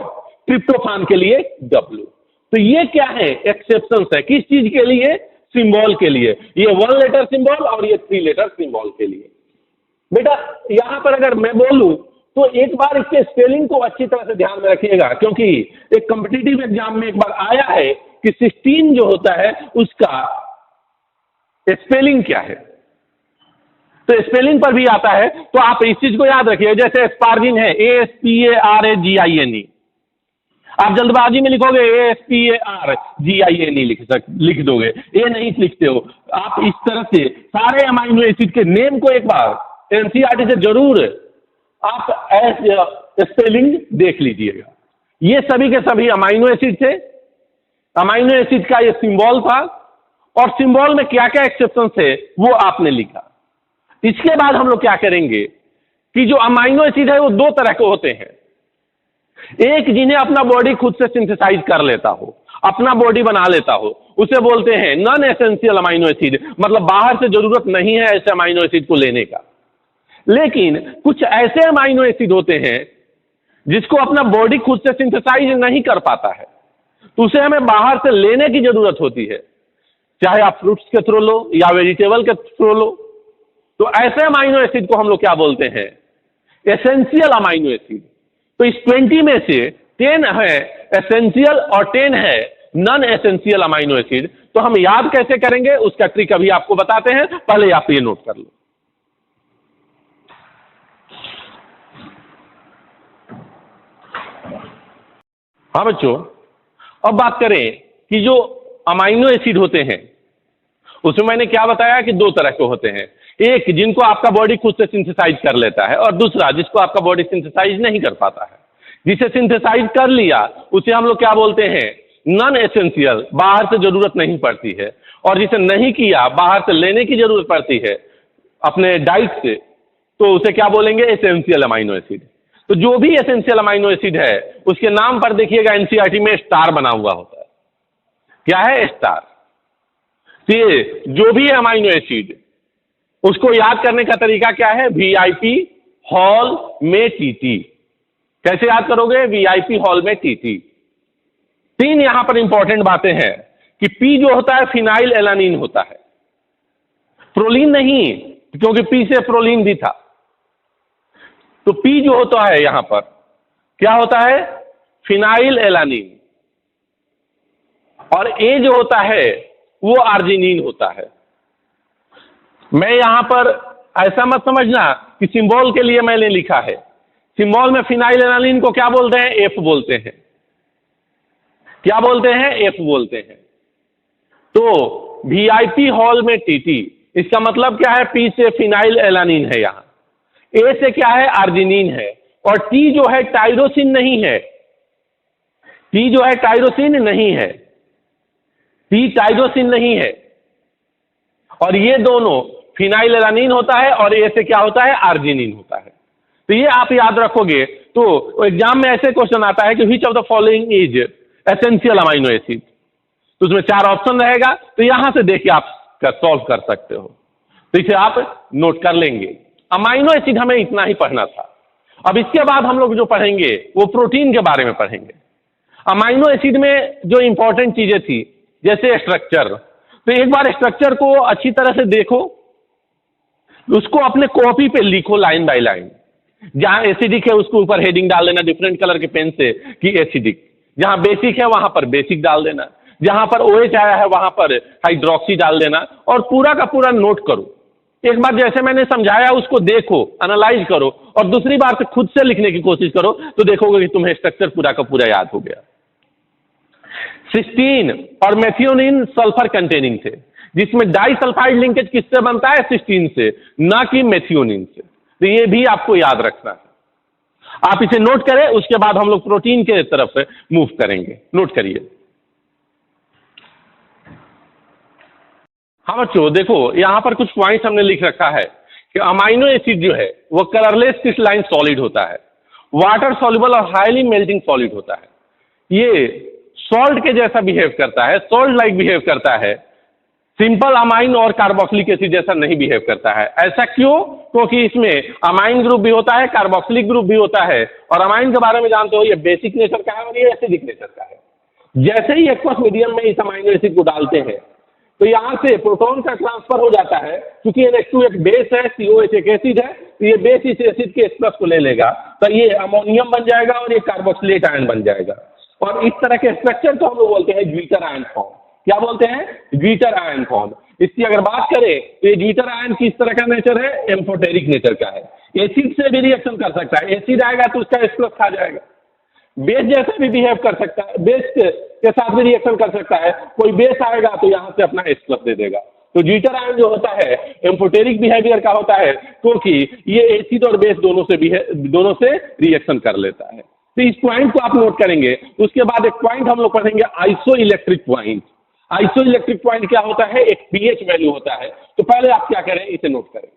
ट्रिप्टोफान के लिए W। तो ये क्या है, एक्सेप्शंस है। किस चीज के लिए, सिंबल के लिए। ये 1 लेटर सिंबल और ये 3 लेटर सिंबल के लिए। बेटा यहां पर अगर मैं बोलूं तो एक बार इसके स्पेलिंग को अच्छी तरह से ध्यान में रखिएगा, क्योंकि एक कॉम्पिटिटिव एग्जाम में एक बार आया है कि सिस्टीन जो होता है उसका स्पेलिंग क्या है। तो स्पेलिंग पर भी आता है, तो आप इस चीज को याद रखिए। जैसे स्पार्जिन है ASPARAGINE, आप जल्दबाजी में लिखोगे ASPARGINE लिख दोगे, ए नहीं लिखते हो आप। इस तरह से सारे अमाइनो एसिड के नेम को एक बार NCERT से जरूर आप स्पेलिंग देख लीजिएगा। ये सभी के सभी अमाइनो एसिड थे, अमाइनो एसिड का ये सिंबल था, और सिंबल में क्या क्या एक्सेप्शन थे वो आपने लिखा। इसके बाद हम लोग क्या करेंगे कि जो अमाइनो एसिड है वो 2 तरह के होते हैं। एक जिन्हें अपना बॉडी खुद से सिंथेसाइज कर लेता हो, अपना बॉडी बना लेता हो, उसे बोलते हैं नॉन एसेंशियल अमाइनो एसिड, मतलब बाहर से जरूरत नहीं है ऐसे अमाइनो एसिड को लेने का। लेकिन कुछ ऐसे अमाइनो एसिड होते हैं जिसको अपना बॉडी खुद से सिंथेसाइज नहीं कर पाता है, तो उसे हमें बाहर से लेने की जरूरत होती है, चाहे आप फ्रूट्स के थ्रू लो या वेजिटेबल के थ्रू लो। तो ऐसे अमाइनो एसिड को हम लोग क्या बोलते हैं? Essential amino acid. तो इस 20 में से 10 है एसेंशियल और 10 है नॉन एसेंशियल अमाइनो एसिड। तो हम याद कैसे करेंगे उसका ट्रिक अभी आपको बताते हैं, पहले आप ये नोट कर लो। हाँ बच्चों, अब बात करें कि जो अमाइनो एसिड होते हैं उसमें मैंने क्या बताया कि 2 तरह के होते हैं, एक जिनको आपका बॉडी खुद से सिंथेसाइज कर लेता है और दूसरा जिसको आपका बॉडी सिंथेसाइज नहीं कर पाता है। जिसे सिंथेसाइज कर लिया उसे हम लोग क्या बोलते हैं? नॉन एसेंशियल, बाहर से जरूरत नहीं पड़ती है। और जिसे नहीं किया, बाहर से लेने की जरूरत पड़ती है अपने डाइट से, तो उसे क्या बोलेंगे? Essential amino acid. तो जो भी एसेंशियल अमाइनो एसिड है उसके नाम पर देखिएगा एनसीईआरटी में स्टार बना हुआ होता है। क्या है? स्टार। तो ये जो भी अमाइनो एसिड, उसको याद करने का तरीका क्या है? वीआईपी हॉल में टीटी। कैसे याद करोगे? वीआईपी हॉल में टीटी। 3 यहां पर इंपॉर्टेंट बातें हैं कि पी जो होता है फिनाइल एलानिन होता है, प्रोलीन नहीं, क्योंकि पी से प्रोलीन भी था। तो पी जो होता है यहां पर क्या होता है? Phenyl alanine. और ए जो होता है वो आर्जिनिन होता है। मैं यहां पर ऐसा मत समझना कि सिंबल के लिए मैंने लिखा है। सिंबल में फिनाइल एलानिन को क्या बोलते हैं? एफ बोलते हैं। क्या बोलते हैं? एफ बोलते हैं। तो वीआईपी हॉल में टीटी, इसका मतलब क्या है? पी से फिनाइल एलानिन है, यहां ए से क्या है? आर्जिनिन है। और टी जो है टाइरोसिन नहीं है। टी जो है टाइरोसिन नहीं है, टी टाइरोसिन नहीं है। और ये दोनों फिनाइल एलानिन होता है और ए से क्या होता है? आर्जिनिन होता है। तो ये आप याद रखोगे तो एग्जाम में ऐसे क्वेश्चन आता है कि which of the following is essential amino acid. तो उसमें 4 ऑप्शन रहेगा, तो यहां से देख के आप सॉल्व कर सकते हो। तो इसे आप नोट कर लेंगे। अमाइनो एसिड हमें इतना ही पढ़ना था। अब इसके बाद हम लोग जो पढ़ेंगे वो प्रोटीन के बारे में पढ़ेंगे। अमाइनो एसिड में जो इंपॉर्टेंट चीजें थी जैसे स्ट्रक्चर, तो एक बार स्ट्रक्चर को अच्छी तरह से देखो, उसको अपने कॉपी पे लिखो लाइन बाय लाइन। जहां एसिडिक है उसके ऊपर हेडिंग डाल देना डिफरेंट कलर के पेन से कि एसिडिक। जहां बेसिक है वहां पर बेसिक डाल देना, जहां पर OH आया है वहां पर हाइड्रोक्सी डाल देना, और पूरा का पूरा नोट करो। एक बार जैसे मैंने समझाया उसको देखो, एनालाइज करो, और दूसरी बार से खुद से लिखने की कोशिश करो, तो देखोगे कि तुम्हें स्ट्रक्चर पूरा का पूरा याद हो गया। सिस्टीन और मेथियोनिन सल्फर कंटेनिंग थे, जिसमें डाइसल्फाइड लिंकेज किससे बनता है? सिस्टीन से, ना कि मेथियोनिन से। तो ये भी आपको याद रखना है। आप इसे नोट करें, उसके बाद हम लोग प्रोटीन के तरफ मूव करेंगे। नोट करिए। हाँ बच्चों देखो, यहां पर कुछ पॉइंट्स हमने लिख रखा है कि अमाइनो एसिड जो है वो कलरलेस क्रिस्टलाइन सॉलिड होता है, वाटर सॉल्युबल और हाईली मेल्टिंग सॉलिड होता है। ये सॉल्ट के जैसा बिहेव करता है, सॉल्ट लाइक बिहेव करता है, सिंपल अमाइन और कार्बोक्सिलिक एसिड जैसा नहीं बिहेव करता है। ऐसा क्यों? क्योंकि इसमें अमाइन ग्रुप भी होता है, कार्बोक्सिलिक ग्रुप भी होता है, और अमाइन के बारे में जानते हो ये बेसिक नेचर का है और ये एसिडिक नेचर का है। जैसे ही एक्वस मीडियम में इस अमाइनो एसिड को डालते हैं तो यहां से प्रोटॉन का ट्रांसफर हो जाता है, क्योंकि NH2 एक बेस है, COH एक एसिड है, तो ये बेस इस एसिड के H+ को ले लेगा, तो ये अमोनियम बन जाएगा और ये कार्बोक्सिलेट आयन बन जाएगा। और इस तरह के स्ट्रक्चर को हम लोग बोलते हैं ज्विटर आयन फॉर्म। क्या बोलते हैं? Zwitter ion form. इसकी अगर बात करें तो ये ज्विटर आयन किस तरह का नेचर है? एम्फोटेरिक नेचर का है। एसिड से भी रिएक्शन कर सकता है, एसिड आएगा तो उसका H+ खा जाएगा। बेस जैसा भी बिहेव कर सकता है, बेस के साथ भी रिएक्शन कर सकता है। कोई बेस आएगा तो यहां से अपना H+ दे देगा। तो ज्विटर आयन जो होता है एम्फोटेरिक बिहेवियर का होता है, क्योंकि ये एसिड और बेस दोनों से रिएक्शन कर लेता है। तो इस पॉइंट को आप नोट करेंगे। उसके बाद एक पॉइंट हम लोग पढ़ेंगे, आइसोइलेक्ट्रिक पॉइंट। आइसोइलेक्ट्रिक पॉइंट क्या होता है? एक pH वैल्यू होता है। तो पहले आप क्या करें, इसे नोट करें।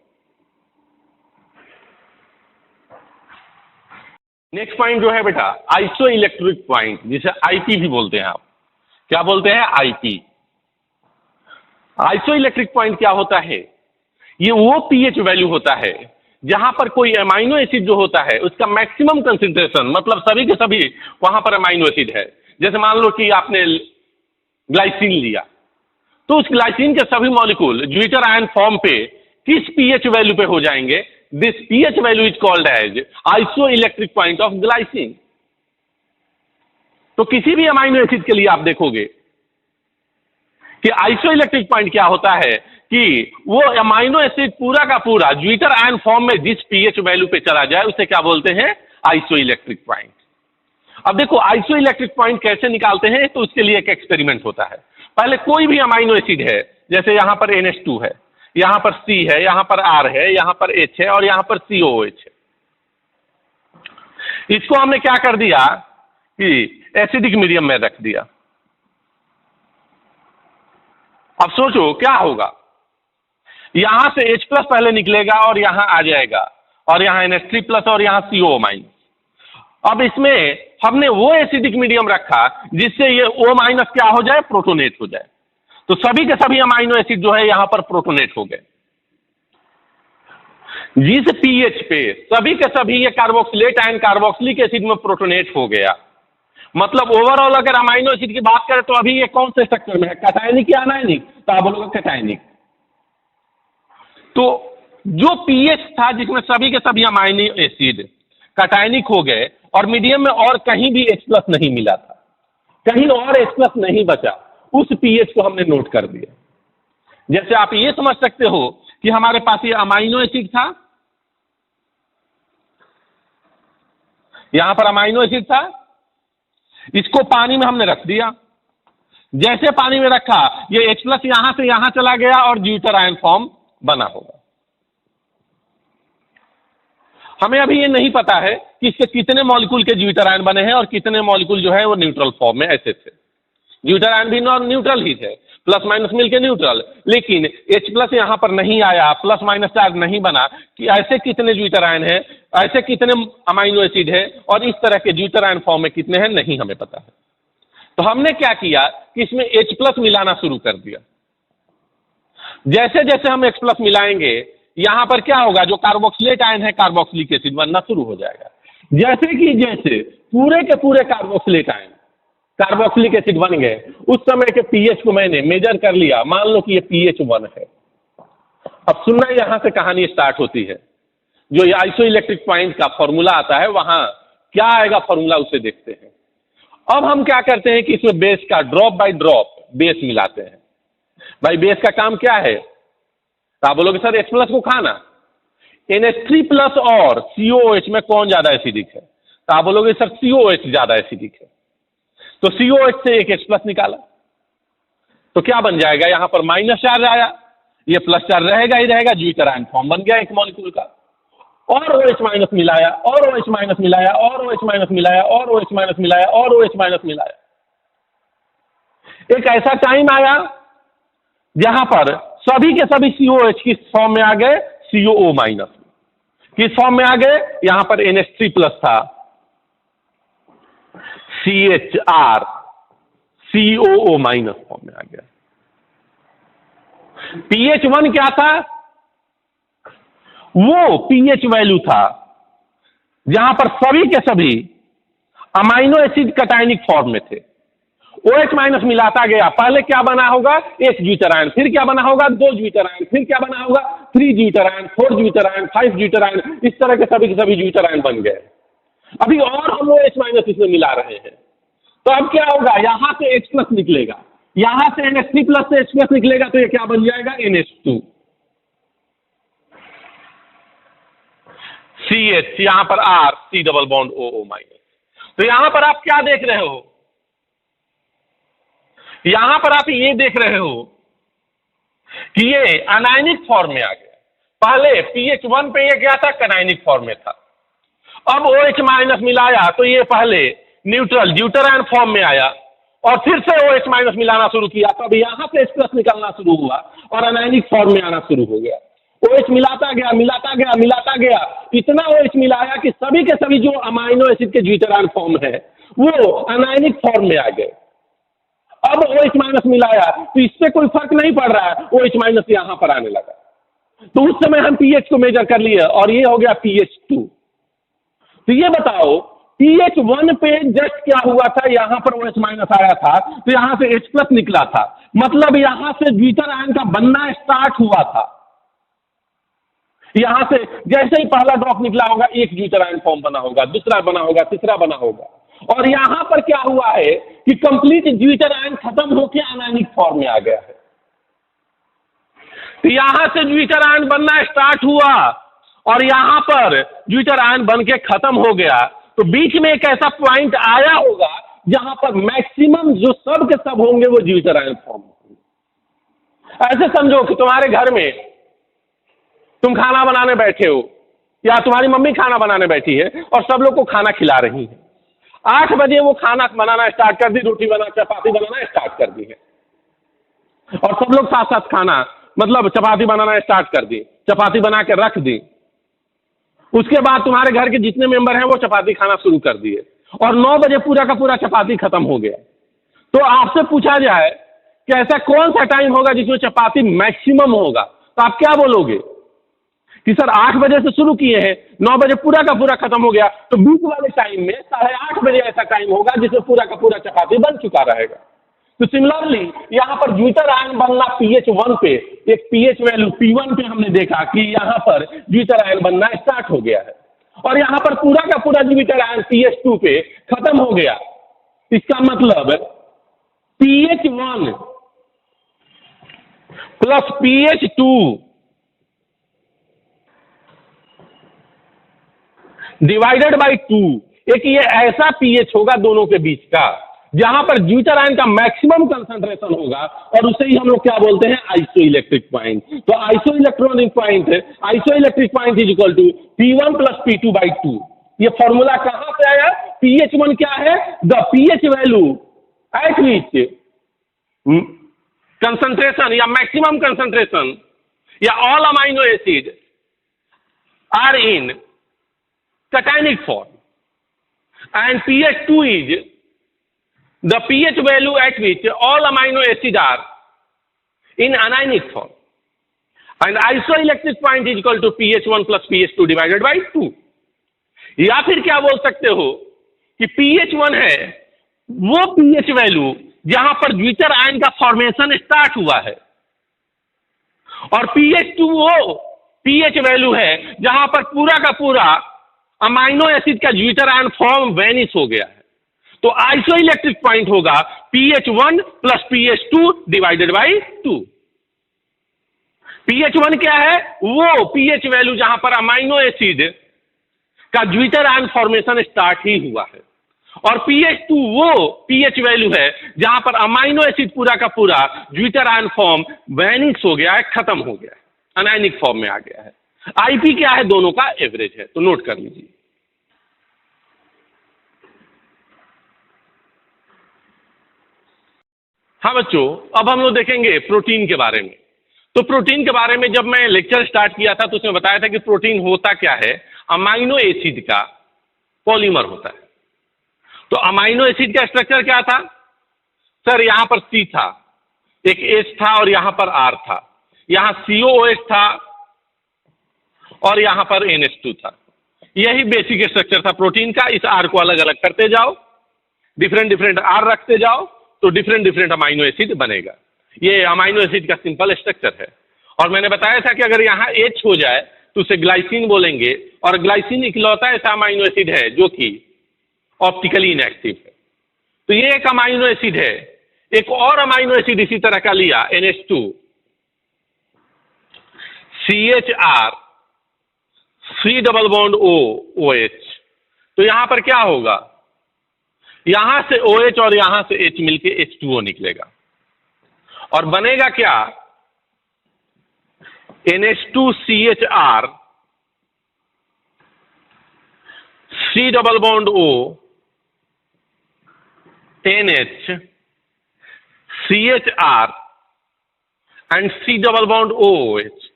नेक्स्ट पॉइंट जो है बेटा आइसोइलेक्ट्रिक पॉइंट, जिसे IP भी बोलते हैं। आप क्या बोलते हैं? IP। आइसो इलेक्ट्रिक पॉइंट क्या होता है? ये वो पीएच वैल्यू होता है जहां पर कोई अमाइनो एसिड जो होता है उसका मैक्सिमम कंसेंट्रेशन, मतलब सभी के सभी वहां पर अमाइनो एसिड है। जैसे मान लो कि आपने ग्लाइसिन लिया, तो उस ग्लाइसिन के सभी मॉलिक्यूल ज्विटर आयन फॉर्म पे किस पीएच वैल्यू पे हो जाएंगे? This pH value is called as isoelectric point of glycine. तो किसी भी अमाइनो एसिड के लिए आप देखोगे कि आइसो इलेक्ट्रिक पॉइंट क्या होता है कि वो अमाइनो एसिड पूरा का पूरा ज्विटर आयन फॉर्म में जिस पीएच वैल्यू पे चला जाए उसे क्या बोलते हैं? Iso electric point. अब देखो आइसो इलेक्ट्रिक पॉइंट कैसे निकालते हैं, तो उसके लिए एक एक्सपेरिमेंट होता है। पहले कोई भी अमाइनो एसिड है, जैसे यहां पर NH2 है, यहां पर C है, यहां पर R है, यहां पर H है और यहां पर COOH है। इसको हमने क्या कर दिया कि एसिडिक मीडियम में रख दिया। अब सोचो क्या होगा? यहां से H प्लस पहले निकलेगा और यहां आ जाएगा, और यहां NH3 प्लस और यहां CO माइनस। अब इसमें हमने वो एसिडिक मीडियम रखा जिससे ये O माइनस क्या हो जाए? प्रोटोनेट हो जाए। तो सभी के सभी अमाइनो एसिड जो है यहां पर प्रोटोनेट हो गए। जिस पीएच पे सभी के सभी ये कार्बोक्सिलेट आयन कार्बोक्सिलिक एसिड में प्रोटोनेट हो गया, मतलब ओवरऑल अगर अमाइनो एसिड की बात करें तो अभी ये कौन से स्ट्रक्चर में है? कैटायनिक या अनायनिक? तो आप बोलोगे कैटायनिक। तो जो पीएच था जिसमें सभी के सभी अमाइनो एसिड कैटायनिक हो गए और मीडियम में और कहीं भी H प्लस नहीं मिला था, कहीं और H प्लस नहीं बचा, उस पीएच को हमने नोट कर दिया। जैसे आप ये समझ सकते हो कि हमारे पास ये अमाइनो एसिड था, यहां पर अमाइनो एसिड था, इसको पानी में हमने रख दिया। जैसे पानी में रखा ये H प्लस यहां से यहां चला गया और ज्विटर आयन फॉर्म बना होगा। हमें अभी ये नहीं पता है कि इससे कितने मॉलिक्यूल के ज्विटर आयन बने हैं और कितने मॉलिक्यूल जो है वो न्यूट्रल फॉर्म में ऐसे थे। ज्विटर आयन भी न्यूट्रल ही थे, प्लस माइनस मिलके न्यूट्रल, लेकिन H प्लस यहां पर नहीं आया, प्लस माइनस चार्ज नहीं बना, कि ऐसे कितने ज्विटर आयन है, ऐसे कितने अमाइनो एसिड है और इस तरह के ज्विटर आयन फॉर्म में कितने हैं, नहीं हमें पता है। तो हमने क्या किया कि इसमें H प्लस मिलाना शुरू कर दिया। जैसे जैसे हम H प्लस मिलाएंगे यहां पर क्या होगा? जो कार्बोक्सिलेट आयन है कार्बोक्सिलिक एसिड बनना शुरू हो जाएगा। जैसे कि जैसे पूरे के पूरे कार्बोक्सिलेट आयन कार्बोक्सिलिक एसिड बन गए, उस समय के पीएच को मैंने मेजर कर लिया, मान लो कि ये pH 1 है। अब सुनना, यहां से कहानी स्टार्ट होती है। जो ये आइसो इलेक्ट्रिक पॉइंट का फॉर्मूला आता है, वहां क्या आएगा फॉर्मूला उसे देखते हैं। अब हम क्या करते हैं कि इसमें बेस का ड्रॉप बाय ड्रॉप बेस मिलाते हैं। भाई बेस का काम क्या है? तो आप बोलोगे सर H प्लस को खाना। NH3 प्लस और COOH में कौन ज्यादा एसिडिक है? तो आप बोलोगे सर COOH ज्यादा एसिडिक है। तो COH से एक H प्लस निकाला तो क्या बन जाएगा? यहां पर माइनस चार्ज आया, ये प्लस चार्ज रहेगा ही रहेगा, ज्विटर आयन फॉर्म बन गया एक मॉलिक्यूल का। और OH माइनस मिलाया और OH माइनस मिलाया और OH माइनस मिलाया और OH माइनस मिलाया और OH माइनस मिलाया। एक ऐसा टाइम आया जहां पर सभी के सभी COH किस फॉर्म में आ गए? COO minus. किस फॉर्म में आ गए? यहां पर NH3 प्लस था, CHR COO माइनस फॉर्म में आ गया। pH 1 क्या था? वो pH वैल्यू था जहां पर सभी के सभी अमाइनो एसिड कैटायनिक फॉर्म में थे। OH माइनस मिलाता गया, पहले क्या बना होगा? एक ज्विटर आयन, फिर क्या बना होगा? 2 ज्विटर आयन, फिर क्या बना होगा? 3 zwitter ion, 4 zwitter ion, 5 zwitter ion, इस तरह के सभी ज्विटर आयन बन गए। अभी और हम OH माइनस इसमें मिला रहे हैं, तो अब क्या होगा? यहां से H प्लस निकलेगा, यहां से NH3 प्लस से H प्लस निकलेगा, तो ये क्या बन जाएगा? NH2 CH, यहां पर R C double bond OO minus. तो यहां पर आप क्या देख रहे हो? यहां पर आप ये देख रहे हो कि ये अनायनिक फॉर्म में आ गया। पहले pH 1 पे ये क्या था? कैटायनिक फॉर्म में था। अब OH माइनस मिलाया तो ये पहले न्यूट्रल ज्विटर आयन फॉर्म में आया और फिर से OH माइनस मिलाना शुरू किया, तब यहां से H प्लस निकलना शुरू हुआ और अनायनिक फॉर्म में आना शुरू हो गया। OH मिलाता गया मिलाता गया मिलाता गया, इतना OH मिलाया कि सभी के सभी जो अमाइनो एसिड के ज्विटर आयन फॉर्म है वो अनायनिक फॉर्म में आ गए। अब OH माइनस मिलाया तो इससे कोई फर्क नहीं पड़ रहा है, OH माइनस यहां पर आने लगा। तो उस समय हम pH को मेजर कर लिए और ये हो गया pH 2। तो ये बताओ pH 1 पे जस्ट क्या हुआ था, यहां पर OH माइनस आया था तो यहां से H प्लस निकला था, मतलब यहां से ज्विटर आयन का बनना स्टार्ट हुआ था। यहां से जैसे ही पहला ड्रॉप निकला होगा एक ज्विटर आयन फॉर्म बना होगा, दूसरा बना होगा, तीसरा बना होगा, और यहां पर क्या हुआ है कि कंप्लीट ज्विटर आयन खत्म होकर अनायनिक फॉर्म में आ गया है। तो यहां से ज्विटर आयन बनना स्टार्ट हुआ और यहां पर ज्विटर आयन बन के खत्म हो गया। तो बीच में एक ऐसा पॉइंट आया होगा जहां पर मैक्सिमम जो सब के सब होंगे वो ज्विटर आयन फॉर्म होंगे। ऐसे समझो कि तुम्हारे घर में तुम खाना बनाने बैठे हो या तुम्हारी मम्मी खाना बनाने बैठी है और सब लोग को खाना खिला रही है। 8 बजे वो खाना बनाना स्टार्ट कर दी, रोटी बना चपाती बनाना स्टार्ट कर दी है और सब लोग साथ साथ खाना मतलब चपाती बनाना स्टार्ट कर दी, चपाती बना के रख दी। उसके बाद तुम्हारे घर के जितने मेंबर हैं वो चपाती खाना शुरू कर दिए और 9 बजे पूरा का पूरा चपाती खत्म हो गया। तो आपसे पूछा जाए कि ऐसा कौन सा टाइम होगा जिसमें चपाती मैक्सिमम होगा, तो आप क्या बोलोगे कि सर 8 बजे से शुरू किए हैं, 9 बजे पूरा का पूरा खत्म हो गया, तो बीच वाले टाइम में 8:30 बजे ऐसा टाइम होगा जिसमें पूरा का पूरा चपाती बन चुका रहेगा। तो सिमिलरली यहां पर ज्विटर आयन बनना pH 1 पे, एक pH वैल्यू P1 पे हमने देखा कि यहां पर ज्विटर आयन बनना स्टार्ट हो गया है और यहां पर पूरा का पूरा ज्विटर आयन pH 2 पे खत्म हो गया। इसका मतलब pH 1 plus pH 2 divided by 2, एक ये ऐसा pH होगा दोनों के बीच का जहां पर ज्विटर आयन का मैक्सिमम कंसंट्रेशन होगा और उसे ही हम लोग क्या बोलते हैं, आइसोइलेक्ट्रिक पॉइंट। तो isoelectronic point is equal to P1 plus P2 by 2। ये फॉर्मूला कहां से आया, pH 1 क्या है, the pH value at which concentration या मैक्सिमम कंसंट्रेशन या all amino acid are in cationic form, and pH 2 is the pH value at which all amino acids are in anionic form, and isoelectric point is equal to pH 1 plus pH 2 divided by 2। या फिर क्या बोल सकते हो कि pH 1 है वो pH वैल्यू जहां पर ज्विटर आयन का फॉर्मेशन स्टार्ट हुआ है और pH 2 वो pH वैल्यू है जहां पर पूरा का पूरा अमाइनो एसिड का ज्विटर आयन फॉर्म वेनिश हो गया है। तो आइसोइलेक्ट्रिक पॉइंट होगा pH 1 plus pH 2 divided by 2। pH 1 क्या है, वो pH वैल्यू जहां पर अमाइनो एसिड का ज्विटर आयन फॉर्मेशन स्टार्ट ही हुआ है और pH 2 वो pH वैल्यू है जहां पर अमाइनो एसिड पूरा का पूरा ज्विटर आयन फॉर्म वेनिश हो गया है, खत्म हो गया है, अनायनिक फॉर्म में आ गया है। IP क्या है, दोनों का एवरेज है, तो नोट कर लीजिए। हाँ बच्चों, अब हम लोग देखेंगे प्रोटीन के बारे में। तो प्रोटीन के बारे में जब मैं लेक्चर स्टार्ट किया था तो उसमें बताया था कि प्रोटीन होता क्या है, अमाइनो एसिड का पॉलीमर होता है। तो अमाइनो एसिड का स्ट्रक्चर क्या था सर, यहां पर C था, एक H था और यहां पर R था, यहां COOH था और यहां पर NH2 था। यही बेसिक स्ट्रक्चर था प्रोटीन का। इस R को अलग अलग करते जाओ, डिफरेंट डिफरेंट R रखते जाओ तो डिफरेंट डिफरेंट अमाइनो एसिड बनेगा। ये अमाइनो एसिड का सिंपल स्ट्रक्चर है। और मैंने बताया था कि अगर यहाँ H हो जाए तो उसे ग्लाइसिन बोलेंगे और ग्लाइसिन इकलौता ऐसा अमाइनो एसिड है जो कि ऑप्टिकली इनएक्टिव है। तो ये एक अमाइनो एसिड है। एक और अमाइनो एसिड इसी तरह का लिया NH2 CHR C double bond O OH, तो यहां पर क्या होगा, यहां से OH और यहां से H मिलके H2O निकलेगा और बनेगा क्या, NH2CHR C double bond O NH CHR and C double bond OH।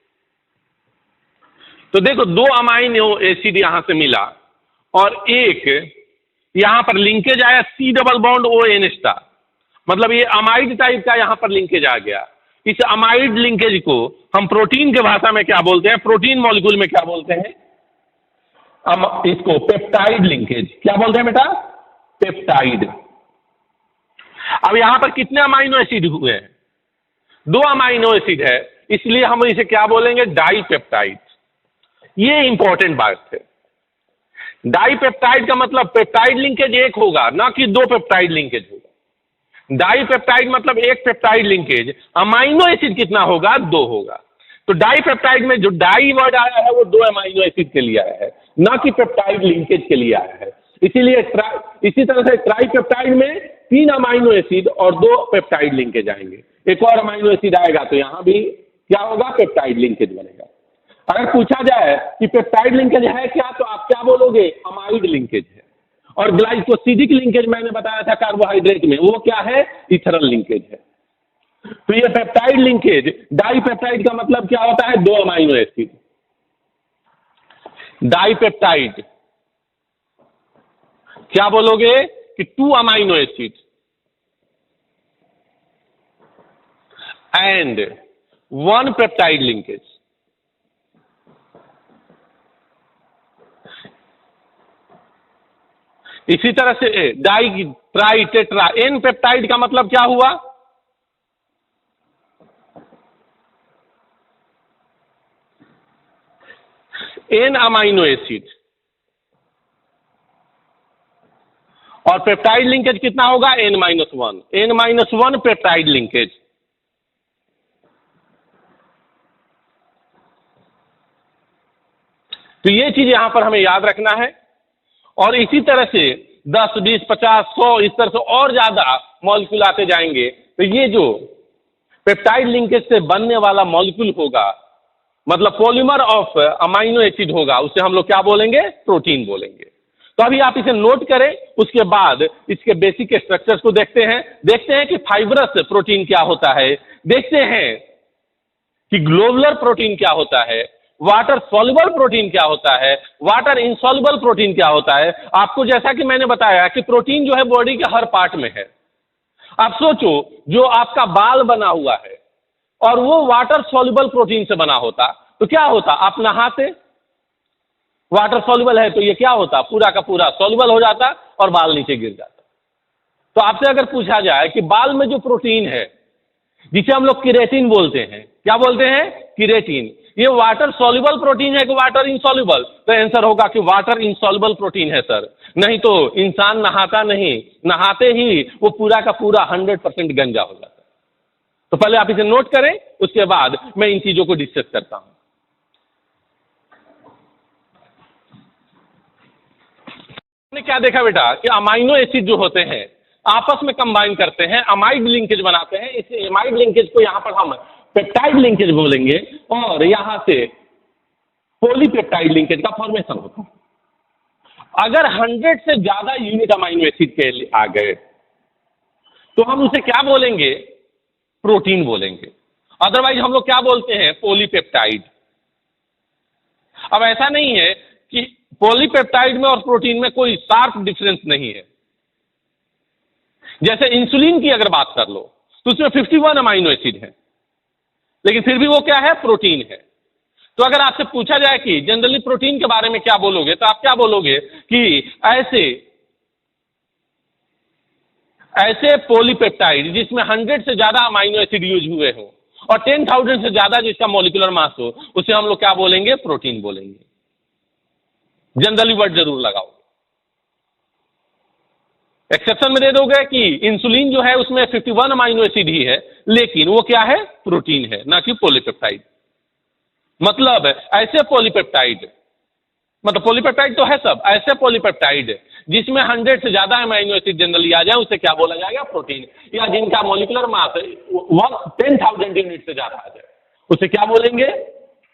तो देखो दो अमाइनो एसिड यहां से मिला और एक यहां पर लिंकेज आया C डबल बॉन्ड ONH था मतलब ये अमाइड टाइप का यहां पर लिंकेज आ गया। इस अमाइड लिंकेज को हम प्रोटीन के भाषा में क्या बोलते हैं, प्रोटीन मॉलिक्यूल में क्या बोलते हैं, इसको पेप्टाइड लिंकेज क्या बोलते हैं बेटा, पेप्टाइड। अब यहां पर कितने अमाइनो एसिड हुए हैं, 2 अमाइनो एसिड है, इसलिए हम इसे क्या बोलेंगे, डाइपेप्टाइड। ये इंपॉर्टेंट बात है। डाइपेप्टाइड का मतलब पेप्टाइड लिंकेज एक होगा, ना कि 2 पेप्टाइड लिंकेज होगा। डाइपेप्टाइड मतलब एक पेप्टाइड लिंकेज, अमाइनो एसिड कितना होगा, 2 होगा। तो डाइपेप्टाइड में जो डाई वर्ड आया है वो 2 अमाइनो एसिड के लिए आया है, ना कि पेप्टाइड लिंकेज के लिए आया है। इसीलिए इसी तरह से ट्राइपेप्टाइड में 3 अमाइनो एसिड और 2 पेप्टाइड लिंकेज आएंगे। एक और अमाइनो एसिड आएगा तो यहां भी क्या होगा, पेप्टाइड लिंकेज बनेगा। अगर पूछा जाए कि पेप्टाइड लिंकेज है क्या, तो आप क्या बोलोगे, अमाइड लिंकेज है। और ग्लाइकोसिडिक लिंकेज मैंने बताया था कार्बोहाइड्रेट में, वो क्या है, इथरल लिंकेज है। तो ये पेप्टाइड लिंकेज, डाइपेप्टाइड का मतलब क्या होता है, 2 अमाइनो एसिड। डाइपेप्टाइड क्या बोलोगे कि 2 amino acid and 1 peptide linkage. इसी तरह से di tri tetra, N peptide का मतलब क्या हुआ, एन अमाइनो एसिड, और पेप्टाइड लिंकेज कितना होगा, N-1, N-1 पेप्टाइड लिंकेज। तो ये चीज यहां पर हमें याद रखना है। और इसी तरह से 10, 20, 50, 100 इस तरह से और ज्यादा मॉलिक्यूल आते जाएंगे। तो ये जो पेप्टाइड लिंकेज से बनने वाला मॉलिक्यूल होगा, मतलब पॉलीमर ऑफ अमाइनो एसिड होगा, उसे हम लोग क्या बोलेंगे, प्रोटीन बोलेंगे। तो अभी आप इसे नोट करें, उसके बाद इसके बेसिक स्ट्रक्चर्स को देखते हैं कि फाइब्रस प्रोटीन क्या होता है, देखते हैं कि ग्लोबुलर प्रोटीन क्या होता है, वाटर सॉल्युबल प्रोटीन क्या होता है, वाटर इनसॉल्युबल प्रोटीन क्या होता है। आपको जैसा कि मैंने बताया कि प्रोटीन जो है बॉडी के हर पार्ट में है। आप सोचो, जो आपका बाल बना हुआ है और वो वाटर सॉल्युबल प्रोटीन से बना होता तो क्या होता, आप नहाते, वाटर सॉल्युबल है तो ये क्या होता, पूरा का पूरा सॉल्युबल हो जाता और बाल नीचे गिर जाता। तो आपसे अगर पूछा जाए कि बाल में जो प्रोटीन है जिसे हम लोग किरेटिन बोलते हैं, क्या बोलते हैं, किरेटिन, ये वाटर सॉल्युबल प्रोटीन है कि वाटर इनसॉल्युबल, तो आंसर होगा कि वाटर इनसॉल्युबल प्रोटीन है सर। नहीं तो इंसान नहाता नहीं, नहाते ही वो पूरा का पूरा 100% गंजा हो जाता। तो पहले आप इसे नोट करें, उसके बाद मैं इन चीजों को डिस्कस करता हूं। हमने क्या देखा बेटा कि अमाइनो एसिड जो होते हैं आपस में कंबाइन करते हैं, अमाइड लिंकेज बनाते हैं। इस अमाइड लिंकेज को यहां पर हम पेप्टाइड लिंकेज बोलेंगे और यहां से पॉलीपेप्टाइड लिंकेज का फॉर्मेशन होता है। अगर 100 से ज्यादा यूनिट अमाइनो एसिड के आ गए तो हम उसे क्या बोलेंगे, प्रोटीन बोलेंगे। अदरवाइज हम लोग क्या बोलते हैं, पॉलीपेप्टाइड। अब ऐसा नहीं है कि पॉलीपेप्टाइड में और प्रोटीन में कोई शार्प डिफरेंस नहीं है। जैसे इंसुलिन की अगर बात कर लो तो उसमें 51 अमाइनो एसिड है, लेकिन फिर भी वो क्या है, प्रोटीन है। तो अगर आपसे पूछा जाए कि जनरली प्रोटीन के बारे में क्या बोलोगे, तो आप क्या बोलोगे कि ऐसे पॉलीपेप्टाइड जिसमें 100 से ज्यादा अमाइनो एसिड यूज हुए हो और 10,000 से ज्यादा जिसका मॉलिक्यूलर मास हो, उसे हम लोग क्या बोलेंगे, प्रोटीन बोलेंगे। जनरली वर्ड जरूर लगाओ, एक्सेप्शन में दे दोगे कि इंसुलिन जो है उसमें 51 अमाइनो एसिड ही है, लेकिन वो क्या है, प्रोटीन है, ना कि पॉलीपेप्टाइड। मतलब ऐसे पॉलीपेप्टाइड, मतलब पॉलीपेप्टाइड तो है सब, ऐसे पॉलीपेप्टाइड जिसमें 100 से ज्यादा अमाइनो एसिड जनरली आ जाए, उसे क्या बोला जाएगा, प्रोटीन। या जिनका मॉलिक्यूलर मास 10,000 यूनिट से ज्यादा आ जाए, उसे क्या बोलेंगे,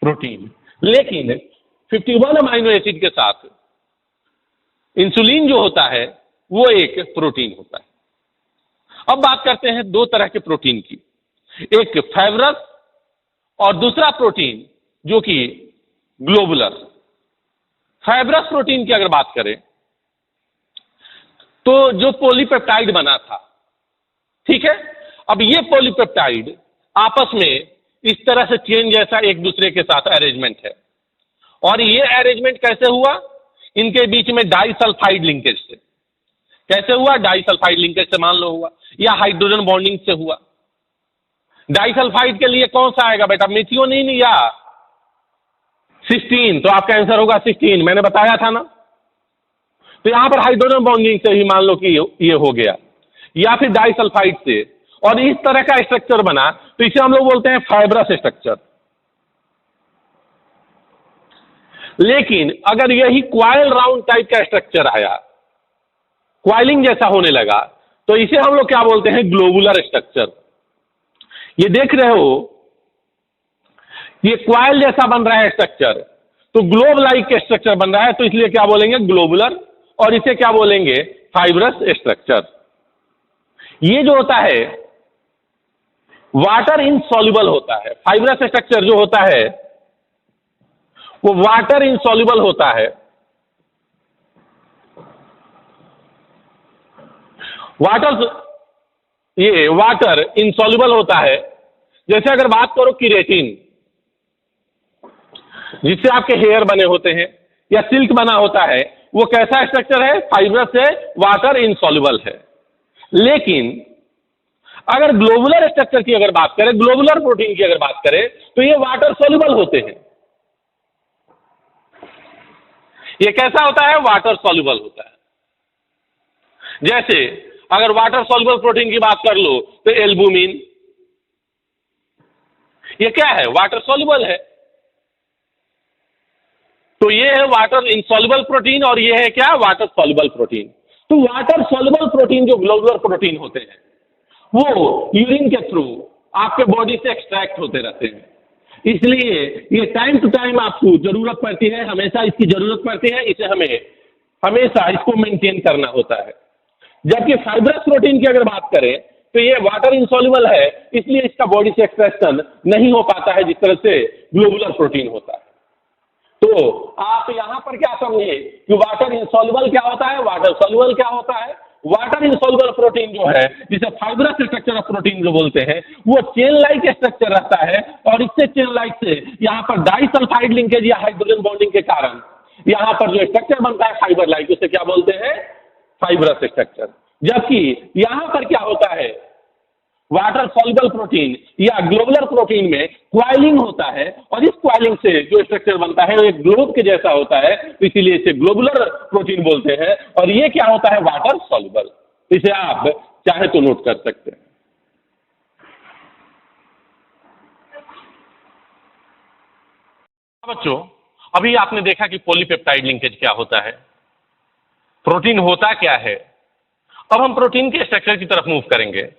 प्रोटीन। लेकिन 51 अमाइनो एसिड के साथ इंसुलिन जो होता है वो एक प्रोटीन होता है। अब बात करते हैं 2 तरह के प्रोटीन की, एक फाइब्रस और दूसरा प्रोटीन जो कि ग्लोबुलर। फाइब्रस प्रोटीन की अगर बात करें तो जो पॉलीपेप्टाइड बना था ठीक है। अब ये पॉलीपेप्टाइड आपस में इस तरह से चेन जैसा एक दूसरे के साथ अरेंजमेंट है, और ये अरेंजमेंट कैसे हुआ? इनके बीच में डाइसल्फाइड लिंकेज से। कैसे हुआ? डाइसल्फाइड लिंकेज से मान लो हुआ, या हाइड्रोजन बॉन्डिंग से हुआ। डाइसल्फाइड के लिए कौन सा आएगा बेटा? मेथियोनिन या सिस्टीन? तो आपका आंसर होगा सिस्टीन, मैंने बताया था ना। तो यहां पर हाइड्रोजन बॉन्डिंग से ही मान लो कि ये हो गया, या फिर डाइसल्फाइड से, और इस तरह का स्ट्रक्चर बना, तो इसे हम लोग बोलते हैं फाइब्रस स्ट्रक्चर। लेकिन अगर यही क्वाइल राउंड टाइप का स्ट्रक्चर आया, क्वाइलिंग जैसा होने लगा, तो इसे हम लोग क्या बोलते हैं? Globular structure. ये देख रहे हो, ये क्वाइल जैसा बन रहा है स्ट्रक्चर, तो ग्लोब लाइक स्ट्रक्चर बन रहा है, तो इसलिए क्या बोलेंगे? ग्लोबुलर। और इसे क्या बोलेंगे? Fibrous structure. ये जो होता है वाटर इनसॉल्युबल होता है। फाइब्रस स्ट्रक्चर जो होता है वो वाटर इनसॉल्युबल होता है। ये वाटर इनसॉल्युबल होता है। जैसे अगर बात करो किरेटिन, जिससे आपके हेयर बने होते हैं या सिल्क बना होता है, वो कैसा स्ट्रक्चर है? फाइब्रस से वाटर इनसॉल्युबल है। लेकिन अगर ग्लोबुलर स्ट्रक्चर की अगर बात करें, ग्लोबुलर प्रोटीन की अगर बात करें, तो ये वाटर सॉल्युबल होते हैं। ये कैसा होता है? वाटर सॉल्युबल होता है। जैसे अगर वाटर सॉल्युबल प्रोटीन की बात कर लो, तो एल्बुमिन, ये क्या है? वाटर सॉल्युबल है। तो ये है वाटर इनसॉल्युबल प्रोटीन, और ये है क्या? Water soluble protein. तो वाटर सॉल्युबल प्रोटीन जो ग्लोबुलर प्रोटीन होते हैं, वो यूरिन के थ्रू आपके बॉडी से एक्सट्रैक्ट होते रहते हैं। इसलिए ये टाइम टू टाइम आपको जरूरत पड़ती है, हमेशा इसकी जरूरत पड़ती है। इसे हमें हमेशा इसको मेंटेन करना होता है। जबकि फाइब्रस प्रोटीन की अगर बात करें, तो ये वाटर इनसॉल्युबल है, इसलिए इसका बॉडी से एक्सट्रैक्शन नहीं हो पाता है जिस तरह से ग्लोबुलर प्रोटीन होता है। तो आप यहां पर क्या समझे कि वाटर इनसॉल्युबल क्या होता है, वाटर सॉल्युबल क्या होता है? वाटर इनसॉल्युबल प्रोटीन जो है, जिसे फाइब्रस स्ट्रक्चर ऑफ प्रोटीन जो बोलते हैं, वो चेन लाइक स्ट्रक्चर रहता है, और इससे चेन लाइक से यहां पर डाइसल्फाइड लिंकेज या हाइड्रोजन बॉन्डिंग के कारण यहां पर जो स्ट्रक्चर बनता है फाइबर लाइक, उसे क्या बोलते हैं? Fibrous structure. जबकि यहां पर क्या होता है? वाटर सॉल्युबल प्रोटीन या ग्लोबुलर प्रोटीन में क्वाइलिंग होता है, और इस क्वाइलिंग से जो स्ट्रक्चर बनता है वो एक ग्लोब के जैसा होता है, तो इसीलिए इसे ग्लोबुलर प्रोटीन बोलते हैं। और ये क्या होता है? Water soluble. इसे आप चाहे तो नोट कर सकते हैं। बच्चों, अभी आपने देखा कि पॉलीपेप्टाइड लिंकेज क्या होता है, प्रोटीन होता क्या है। अब हम प्रोटीन के स्ट्रक्चर की तरफ मूव करेंगे।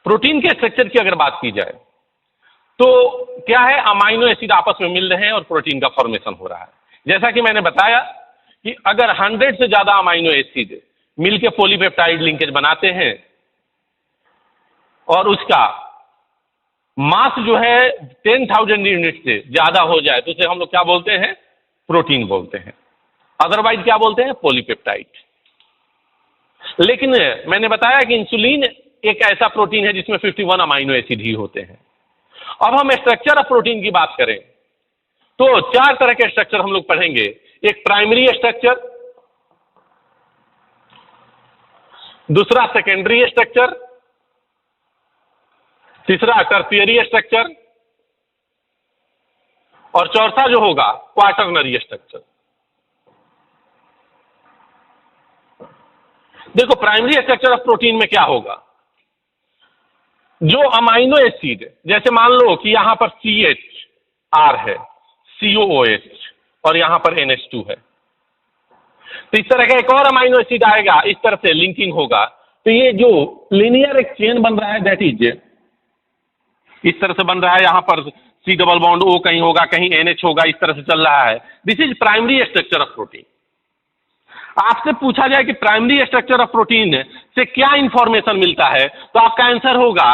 प्रोटीन के स्ट्रक्चर की अगर बात की जाए, तो क्या है? अमाइनो एसिड आपस में मिल रहे हैं और प्रोटीन का फॉर्मेशन हो रहा है। जैसा कि मैंने बताया कि अगर 100 से ज्यादा अमाइनो एसिड मिलकर पॉलीपेप्टाइड लिंकेज बनाते हैं, और उसका मास जो है 10,000 यूनिट से ज्यादा हो जाए, तो उसे हम लोग क्या बोलते हैं? प्रोटीन बोलते हैं। अदरवाइज क्या बोलते हैं? पॉलीपेप्टाइड। लेकिन मैंने बताया कि इंसुलिन एक ऐसा प्रोटीन है जिसमें 51 अमाइनो एसिड ही होते हैं। अब हम स्ट्रक्चर ऑफ प्रोटीन की बात करें, तो 4 तरह के स्ट्रक्चर हम लोग पढ़ेंगे। एक प्राइमरी स्ट्रक्चर, दूसरा सेकेंडरी स्ट्रक्चर, तीसरा टर्शियरी स्ट्रक्चर, और चौथा जो होगा क्वाटरनरी स्ट्रक्चर। देखो, प्राइमरी स्ट्रक्चर ऑफ प्रोटीन में क्या होगा? जो अमाइनो एसिड, जैसे मान लो कि यहां पर CHR है, COOH, और यहां पर NH2 है, तो इस तरह का एक और अमाइनो एसिड आएगा, इस तरह से लिंकिंग होगा। तो ये जो लीनियर एक चेन बन रहा है, दैट इज इस तरह से बन रहा है। यहां पर C डबल बॉन्ड O कहीं होगा, कहीं NH होगा, इस तरह से चल रहा है। This is primary structure of protein. आपसे पूछा जाए कि प्राइमरी स्ट्रक्चर ऑफ प्रोटीन से क्या इंफॉर्मेशन मिलता है, तो आपका आंसर होगा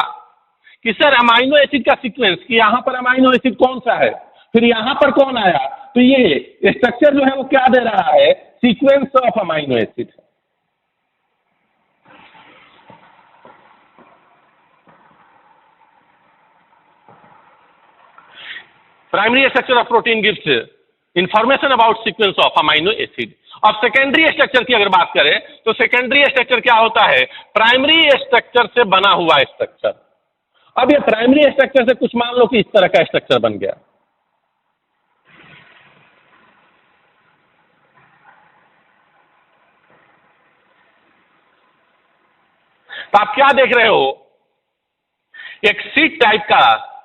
कि सर अमाइनो एसिड का सीक्वेंस, कि यहां पर अमाइनो एसिड कौन सा है, फिर यहां पर कौन आया, तो ये स्ट्रक्चर जो है वो क्या दे रहा है? Sequence of amino acid. Primary structure of protein gives information about sequence of amino acid. अब सेकेंडरी स्ट्रक्चर की अगर बात करें तो सेकेंडरी स्ट्रक्चर क्या होता है? प्राइमरी स्ट्रक्चर से बना हुआ स्ट्रक्चर। अब ये प्राइमरी स्ट्रक्चर से कुछ मान लो कि इस तरह का स्ट्रक्चर बन गया, तो आप क्या देख रहे हो? एक सीट टाइप का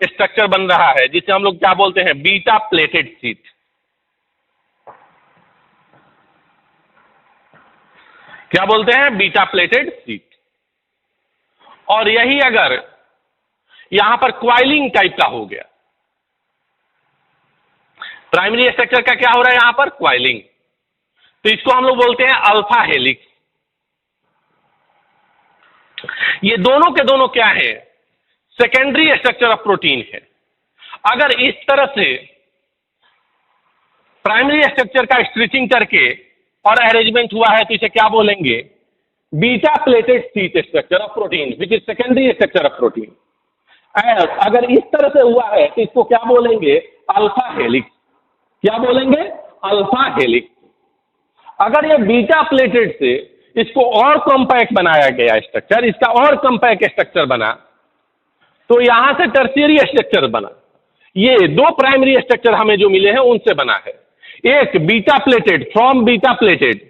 स्ट्रक्चर बन रहा है जिसे हम लोग क्या बोलते हैं? Beta pleated seat. क्या बोलते हैं? Beta pleated seat. और यही अगर यहां पर क्वाइलिंग टाइप का हो गया, प्राइमरी स्ट्रक्चर का क्या हो रहा है यहां पर? क्वाइलिंग। तो इसको हम लोग बोलते हैं अल्फा हेलिक्स। ये दोनों के दोनों क्या है? सेकेंडरी स्ट्रक्चर ऑफ प्रोटीन है। अगर इस तरह से प्राइमरी स्ट्रक्चर का स्ट्रेचिंग करके और अरेंजमेंट हुआ है तो इसे क्या बोलेंगे? Beta pleated seat structure of protein which is secondary structure of protein. अगर इस तरह से हुआ है तो इसको क्या बोलेंगे? Alpha helix. क्या बोलेंगे? Alpha helix. अगर ये बीटा प्लेटेड से इसको और कॉम्पैक्ट बनाया गया स्ट्रक्चर, इसका और कॉम्पैक्ट स्ट्रक्चर बना, तो यहां से टर्शियरी स्ट्रक्चर बना। ये दो प्राइमरी स्ट्रक्चर हमें जो मिले हैं उनसे बना है। एक beta pleated from beta pleated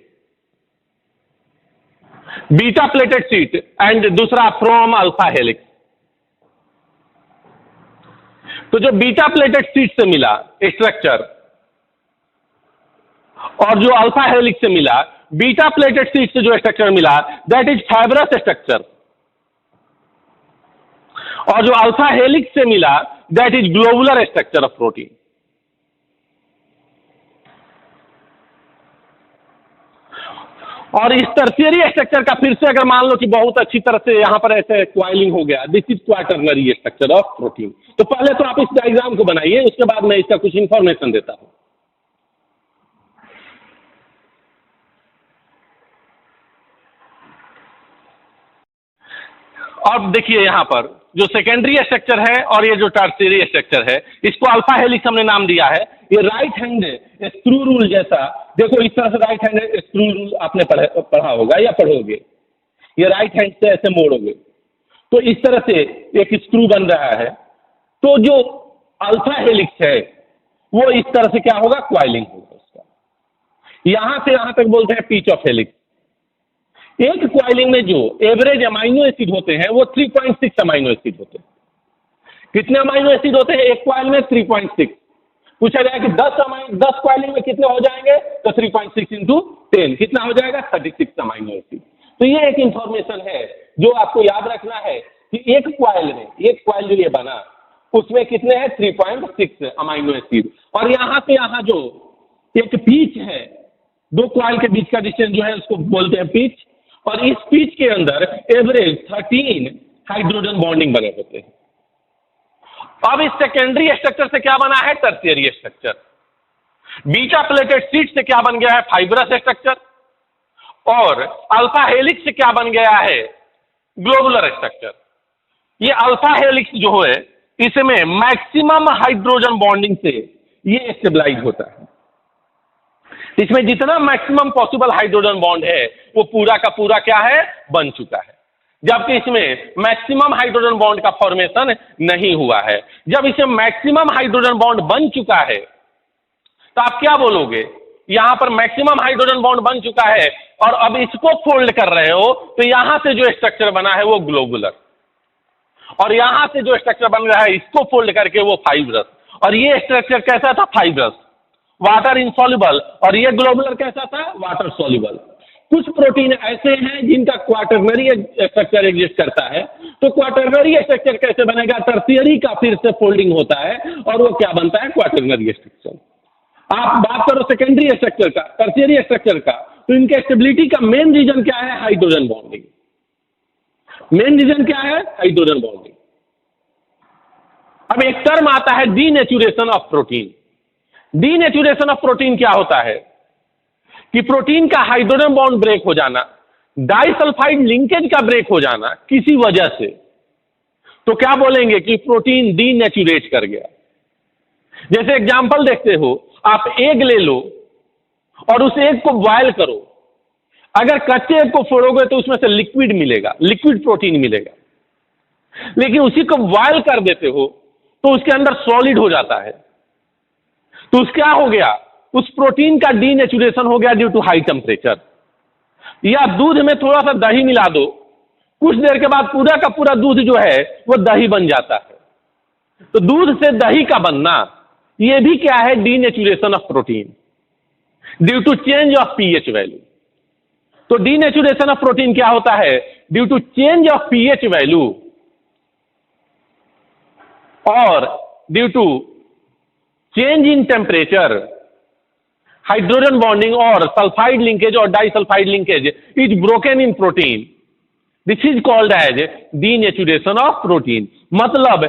seat and दूसरा फ्रॉम अल्फा हेलिक्स। तो जो बीटा प्लेटेड सीट से मिला स्ट्रक्चर और जो अल्फा हेलिक्स से मिला, बीटा प्लेटेड सीट से जो स्ट्रक्चर मिला दैट इज फाइब्रस स्ट्रक्चर, और जो अल्फा हेलिक्स से मिला that is globular structure of protein. और इस टर्शियरी स्ट्रक्चर का फिर से अगर मान लो कि बहुत अच्छी तरह से यहां पर ऐसे क्वाइलिंग हो गया, this is quaternary structure of protein. तो पहले तो आप इस डायग्राम को बनाइए, उसके बाद मैं इसका कुछ इंफॉर्मेशन देता हूं। अब देखिए यहां पर जो सेकेंडरी स्ट्रक्चर है और ये जो टर्शियरी स्ट्रक्चर है, इसको अल्फा हेलिक्स हमने नाम दिया है। ये राइट हैंड स्क्रू रूल जैसा, देखो इस तरह से राइट हैंड स्क्रू रूल आपने पढ़ा होगा या पढ़ोगे। ये राइट हैंड से ऐसे मोड़ोगे तो इस तरह से एक स्क्रू बन रहा है। तो जो अल्फा हेलिक्स है वो इस तरह से क्या होगा? क्वाइलिंग होगा उसका। यहां से यहां तक बोलते हैं पिच ऑफ हेलिक्स। एक क्वाइलिंग में जो एवरेज अमाइनो एसिड होते हैं वो 3.6 अमाइनो एसिड होते हैं। कितने अमाइनो एसिड होते हैं एक क्वाइल में? 3.6। पूछा जाए कि 10 क्वाइलिंग में कितने हो जाएंगे, तो 3.6 इंटू 10 कितना हो जाएगा? 36 अमाइनो एसिड। तो ये एक इंफॉर्मेशन है जो आपको याद रखना है कि एक क्वाइल में, एक क्वाइल जो ये बना उसमें कितने हैं? 3.6 अमाइनो एसिड। और यहां से यहां जो एक पिच है, दो क्वाइल के बीच का डिस्टेंस जो है उसको बोलते हैं पिच। और इस पिच के अंदर एवरेज 13 हाइड्रोजन बॉन्डिंग बने होते हैं। अब इस सेकेंडरी स्ट्रक्चर से क्या बना है? Tertiary structure. Beta pleated seat से क्या बन गया है? Fibrous structure. और अल्फा हेलिक्स से क्या बन गया है? Globular structure. ये अल्फा हेलिक्स जो है इसमें मैक्सिमम हाइड्रोजन बॉन्डिंग से ये स्टेबलाइज होता है। इसमें जितना मैक्सिमम पॉसिबल हाइड्रोजन बॉन्ड है वो पूरा का पूरा क्या है? बन चुका है। जबकि इसमें मैक्सिमम हाइड्रोजन बॉन्ड का फॉर्मेशन नहीं हुआ है। जब इसमें मैक्सिमम हाइड्रोजन बॉन्ड बन चुका है तो आप क्या बोलोगे? यहां पर मैक्सिमम हाइड्रोजन बॉन्ड बन चुका है और अब इसको फोल्ड कर रहे हो तो यहां से जो स्ट्रक्चर बना है वो ग्लोबुलर, और यहां से जो स्ट्रक्चर बन रहा है इसको फोल्ड करके वो फाइब्रस। और ये स्ट्रक्चर कैसा था? Fibrous, water insoluble. और ये ग्लोबुलर कैसा था? Water soluble. कुछ प्रोटीन ऐसे हैं जिनका क्वाटरनरी स्ट्रक्चर एग्जिस्ट करता है। तो क्वाटरनरी स्ट्रक्चर कैसे बनेगा? टर्शियरी का फिर से फोल्डिंग होता है और वो क्या बनता है? Quaternary structure. आप बात करो सेकेंडरी स्ट्रक्चर का, टर्शियरी स्ट्रक्चर का, तो इनके स्टेबिलिटी का मेन रीजन क्या है? Hydrogen bonding. मेन रीजन क्या है? Hydrogen bonding. अब एक टर्म आता है denaturation of protein. Denaturation of protein क्या होता है? कि प्रोटीन का हाइड्रोजन बॉन्ड ब्रेक हो जाना, डाइसल्फाइड लिंकेज का ब्रेक हो जाना किसी वजह से, तो क्या बोलेंगे कि प्रोटीन डीनेचुरेट कर गया। जैसे एग्जांपल देखते हो, आप एग ले लो और उस एग को बॉयल करो, अगर कच्चे एग को फोड़ोगे तो उसमें से लिक्विड मिलेगा, लिक्विड प्रोटीन मिलेगा। लेकिन उसी को बॉयल कर देते हो तो उसके अंदर सॉलिड हो जाता है। तो उस क्या हो गया, उस प्रोटीन का डीनेचुरेशन हो गया ड्यू टू हाई टेम्परेचर। या दूध में थोड़ा सा दही मिला दो, कुछ देर के बाद पूरा का पूरा दूध जो है वो दही बन जाता है। तो दूध से दही का बनना ये भी क्या है, denaturation of protein due to change of pH value. तो डीनेचुरेशन ऑफ प्रोटीन क्या होता है, due to change of pH value और due to change in temperature, hydrogen bonding और सल्फाइड लिंकेज और disulphide linkage is broken in protein, this is called as denaturation of protein. मतलब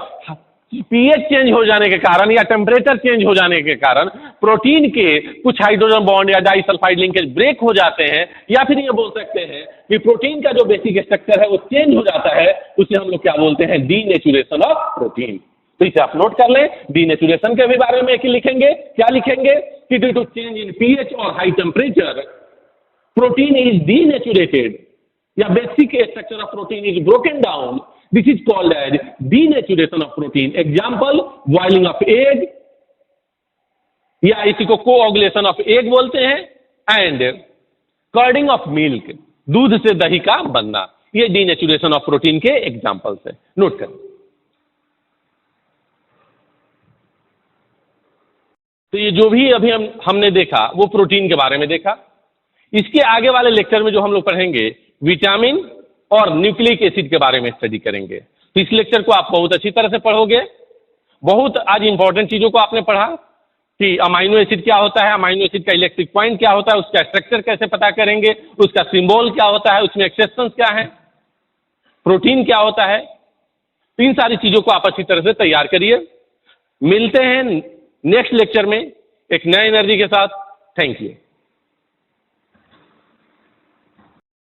पीएच चेंज हो जाने के कारण या टेम्परेचर चेंज हो जाने के कारण प्रोटीन के कुछ हाइड्रोजन बॉन्ड या डाइसल्फाइड लिंकेज ब्रेक हो जाते हैं, या फिर ये बोल सकते हैं कि प्रोटीन का जो बेसिक स्ट्रक्चर है वो चेंज हो जाता है, उसे हम लोग क्या बोलते हैं, डीनेचुरेशन ऑफ प्रोटीन। तो इसे आप नोट कर लें, डीनेचुरेशन के भी बारे में लिखेंगे, क्या लिखेंगे कि due to change in pH और high temperature protein is denatured या basic structure of protein is broken down, this is called as denaturation of protein. Example, boiling of egg, या इसी को कोऑगुलेशन ऑफ एग बोलते हैं, एंड कर्डिंग ऑफ मिल्क, दूध से दही का बनना, ये डीनेचुरेशन ऑफ प्रोटीन के एग्जाम्पल्स है, नोट करें। तो ये जो भी अभी हमने देखा वो प्रोटीन के बारे में देखा। इसके आगे वाले लेक्चर में जो हम लोग पढ़ेंगे विटामिन और न्यूक्लिक एसिड के बारे में स्टडी करेंगे। तो इस लेक्चर को आप बहुत अच्छी तरह से पढ़ोगे। बहुत आज इंपॉर्टेंट चीजों को आपने पढ़ा कि अमाइनो एसिड क्या होता है, अमाइनो एसिड का इलेक्ट्रिक पॉइंट क्या होता है, उसका स्ट्रक्चर कैसे पता करेंगे, उसका सिंबल क्या होता है, उसमें एक्सेप्शंस क्या है, प्रोटीन क्या होता है। तो इन सारी चीजों को आप अच्छी तरह से तैयार करिए। मिलते हैं नेक्स्ट लेक्चर में एक नए एनर्जी के साथ। Thank you.